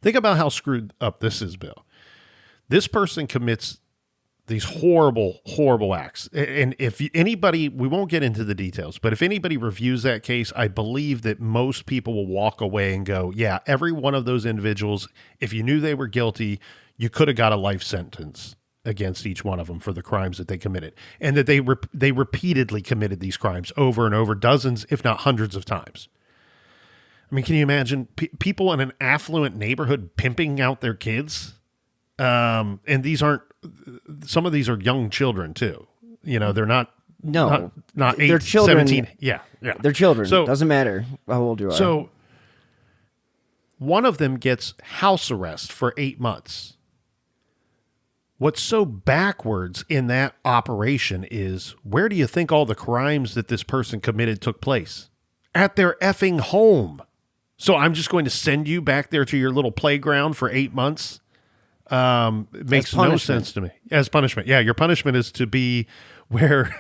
think about how screwed up this is, Bill. This person commits these horrible, horrible acts. And if anybody, we won't get into the details, but if anybody reviews that case, I believe that most people will walk away and go, yeah, every one of those individuals, if you knew they were guilty, you could have got a life sentence against each one of them for the crimes that they committed. And that they repeatedly committed these crimes over and over, dozens, if not hundreds of times. I mean, can you imagine people in an affluent neighborhood pimping out their kids? And these aren't, some of these are young children too. They're not 8, they're children. 17. Yeah. They're children. So, doesn't matter how old you are. So one of them gets house arrest for 8 months. What's so backwards in that operation is, where do you think all the crimes that this person committed took place? At their effing home. So I'm just going to send you back there to your little playground for 8 months? It makes no sense to me. As punishment. Yeah, your punishment is to be where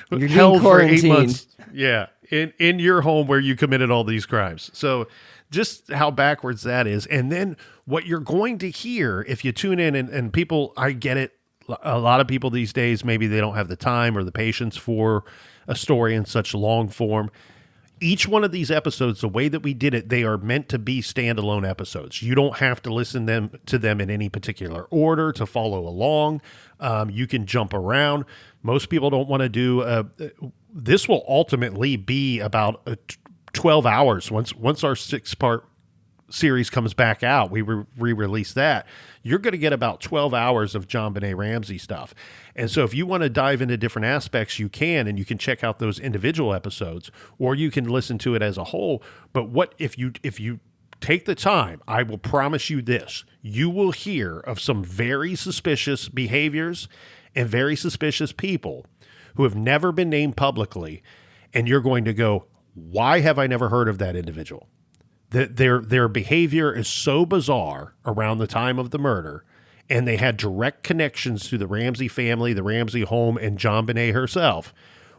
you're held for 8 quarantined. months. Yeah, in your home where you committed all these crimes. So just how backwards that is. And then what you're going to hear if you tune in, and people, I get it, a lot of people these days, maybe they don't have the time or the patience for a story in such long form. Each one of these episodes, the way that we did it, they are meant to be standalone episodes. You don't have to listen to them in any particular order to follow along. You can jump around. Most people don't want to do this will ultimately be about 12 hours. Once our 6-part series comes back out, we re-release that. You're going to get about 12 hours of JonBenet Ramsey stuff. And so if you want to dive into different aspects, you can, and you can check out those individual episodes, or you can listen to it as a whole. But what if you take the time, I will promise you this, you will hear of some very suspicious behaviors and very suspicious people who have never been named publicly, and you're going to go, why have I never heard of that individual? Their behavior is so bizarre around the time of the murder, and they had direct connections to the Ramsey family, the Ramsey home, and JonBenet herself.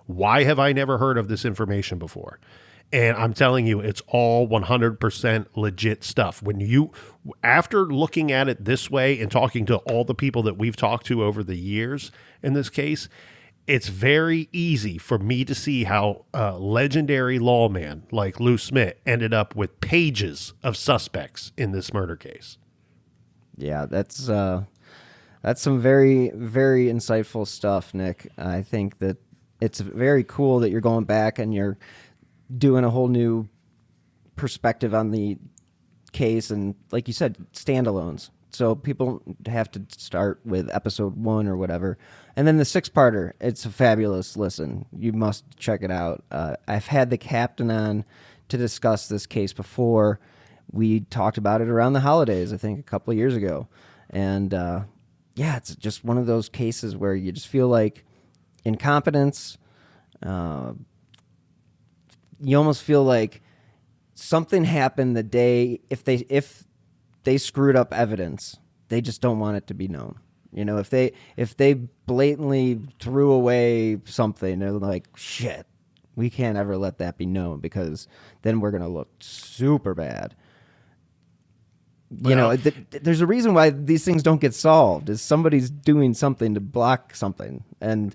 Why have I never heard of this information before? And I'm telling you, it's all 100% legit stuff. After looking at it this way and talking to all the people that we've talked to over the years in this case, it's very easy for me to see how a legendary lawman like Lou Smit ended up with pages of suspects in this murder case. Yeah, that's some very, very insightful stuff, Nick. I think that it's very cool that you're going back and you're doing a whole new perspective on the case, and like you said, standalones. So people have to start with episode 1 or whatever. And then the 6-parter, it's a fabulous listen. You must check it out. I've had the captain on to discuss this case before. We talked about it around the holidays, I think, a couple of years ago. And yeah, it's just one of those cases where you just feel like incompetence. You almost feel like something happened the day, if they screwed up evidence, they just don't want it to be known. If they blatantly threw away something, they're like, shit, we can't ever let that be known because then we're going to look super bad. You know, there's a reason why these things don't get solved. Is somebody's doing something to block something, and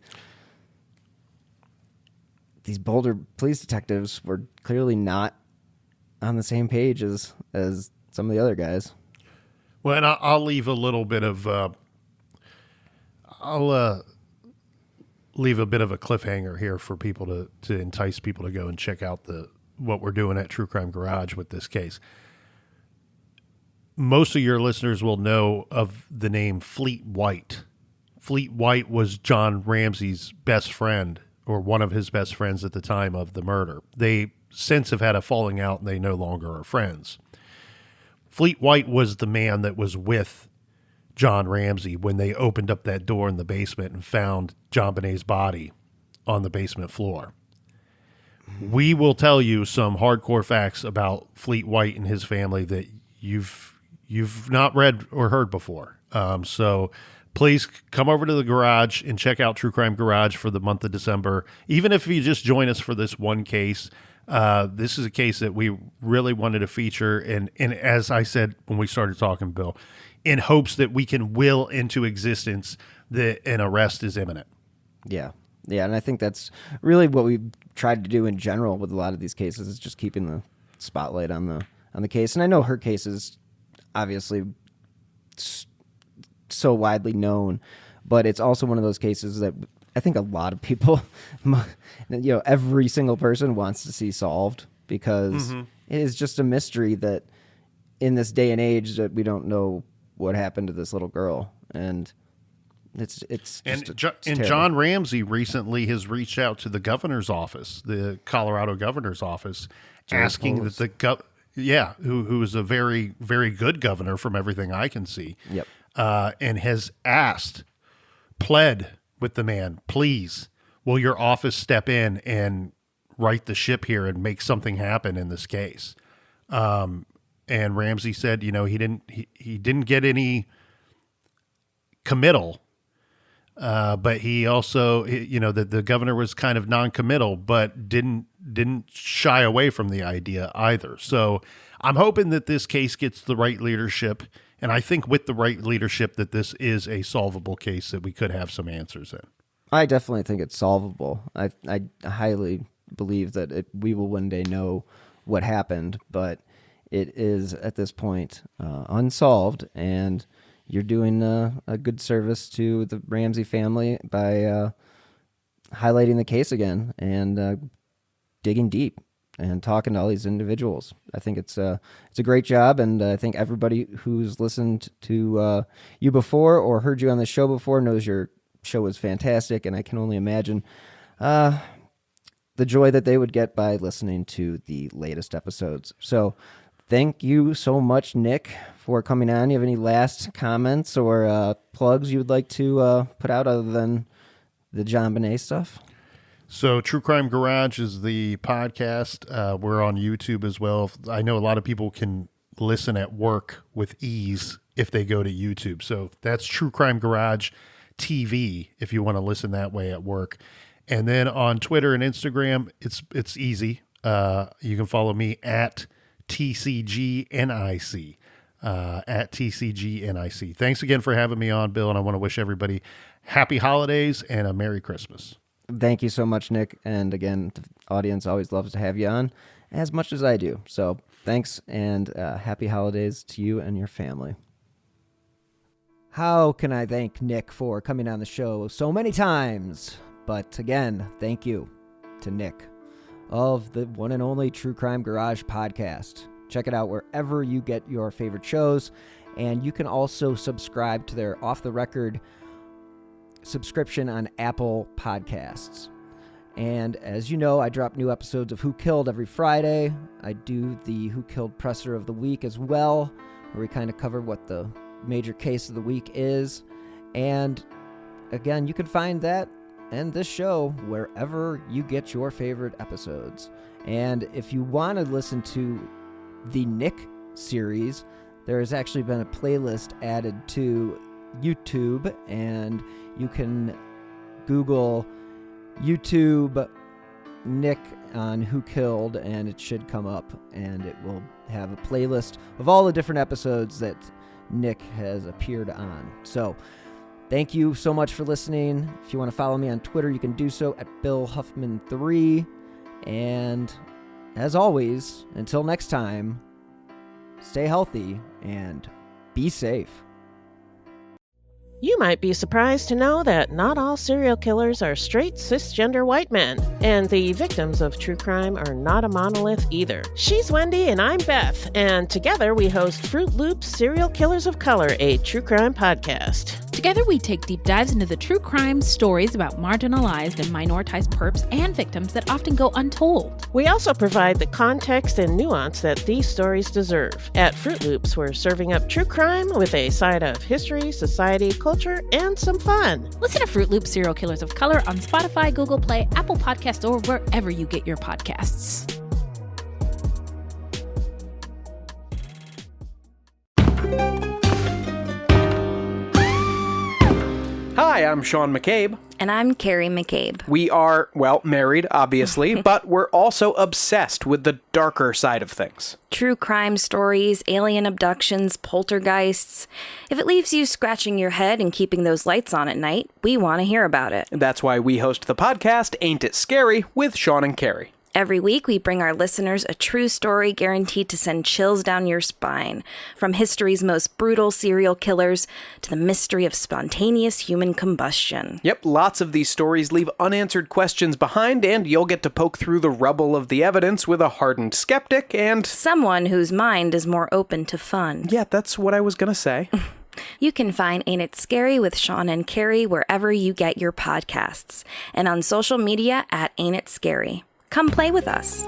these Boulder police detectives were clearly not on the same page as some of the other guys. Well, and I'll leave a little bit of leave a bit of a cliffhanger here for people to entice people to go and check out what we're doing at True Crime Garage with this case. Most of your listeners will know of the name Fleet White. Fleet White was John Ramsey's best friend, or one of his best friends at the time of the murder. They since have had a falling out and they no longer are friends. Fleet White was the man that was with John Ramsey when they opened up that door in the basement and found JonBenét's body on the basement floor. We will tell you some hardcore facts about Fleet White and his family that you've not read or heard before. So please come over to the garage and check out True Crime Garage for the month of December. Even if you just join us for this one case, this is a case that we really wanted to feature. And as I said when we started talking, Bill, in hopes that we can will into existence that an arrest is imminent. Yeah. Yeah, and I think that's really what we've tried to do in general with a lot of these cases, is just keeping the spotlight on the case. And I know her case is obviously so widely known, but it's also one of those cases that I think a lot of people, every single person wants to see solved, because it is just a mystery that in this day and age that we don't know what happened to this little girl. And it's John Ramsey recently has reached out to the governor's office, the Colorado governor's office, asking that who is a very, very good governor from everything I can see. Yep. And has pled with the man, please, will your office step in and right the ship here and make something happen in this case? And Ramsey said, he didn't get any committal. But he also, that the governor was kind of non-committal, but didn't shy away from the idea either. So I'm hoping that this case gets the right leadership, and I think with the right leadership that this is a solvable case that we could have some answers in. I definitely think it's solvable. I highly believe that we will one day know what happened, but it is at this point unsolved, and you're doing a good service to the Ramsey family by highlighting the case again and digging deep and talking to all these individuals. I think it's a great job, and I think everybody who's listened to you before or heard you on the show before knows your show is fantastic, and I can only imagine the joy that they would get by listening to the latest episodes. So thank you so much, Nick, for coming on. You have any last comments or plugs you would like to put out other than the JonBenét stuff? So True Crime Garage is the podcast. We're on YouTube as well. I know a lot of people can listen at work with ease if they go to YouTube. So that's True Crime Garage TV if you want to listen that way at work. And then on Twitter and Instagram, it's easy. You can follow me at TCGNIC. At TCGNIC. Thanks again for having me on, Bill, and I want to wish everybody happy holidays and a Merry Christmas. Thank you so much, Nick. And again, the audience always loves to have you on as much as I do. So thanks, and happy holidays to you and your family. How can I thank Nick for coming on the show so many times? But again, thank you to Nick of the one and only True Crime Garage podcast. Check it out wherever you get your favorite shows, and you can also subscribe to their Off the Record subscription on Apple Podcasts. And as you know, I drop new episodes of Who Killed every Friday. I do the Who Killed Presser of the Week as well, where we kind of cover what the major case of the week is. And again, you can find that and this show wherever you get your favorite episodes. And if you want to listen to the Nick series, there has actually been a playlist added to YouTube, and you can Google YouTube Nick on Who Killed, and it should come up, and it will have a playlist of all the different episodes that Nick has appeared on. So thank you so much for listening. If you want to follow me on Twitter, you can do so at BillHuffman3. And as always, until next time, stay healthy and be safe. You might be surprised to know that not all serial killers are straight cisgender white men, and the victims of true crime are not a monolith either. She's Wendy and I'm Beth, and together we host Fruit Loops Serial Killers of Color, a true crime podcast. Together we take deep dives into the true crime stories about marginalized and minoritized perps and victims that often go untold. We also provide the context and nuance that these stories deserve. At Fruit Loops, we're serving up true crime with a side of history, society, culture, and some fun. Listen to Fruit Loops Serial Killers of Color on Spotify, Google Play, Apple Podcasts, or wherever you get your podcasts. Hi, I'm Sean McCabe. And I'm Carrie McCabe. We are, well, married, obviously, but we're also obsessed with the darker side of things. True crime stories, alien abductions, poltergeists. If it leaves you scratching your head and keeping those lights on at night, we want to hear about it. That's why we host the podcast Ain't It Scary with Sean and Carrie. Every week, we bring our listeners a true story guaranteed to send chills down your spine. From history's most brutal serial killers to the mystery of spontaneous human combustion. Yep, lots of these stories leave unanswered questions behind, and you'll get to poke through the rubble of the evidence with a hardened skeptic and someone whose mind is more open to fun. Yeah, that's what I was gonna say. You can find Ain't It Scary with Sean and Carrie wherever you get your podcasts, and on social media at Ain't It Scary. Come play with us.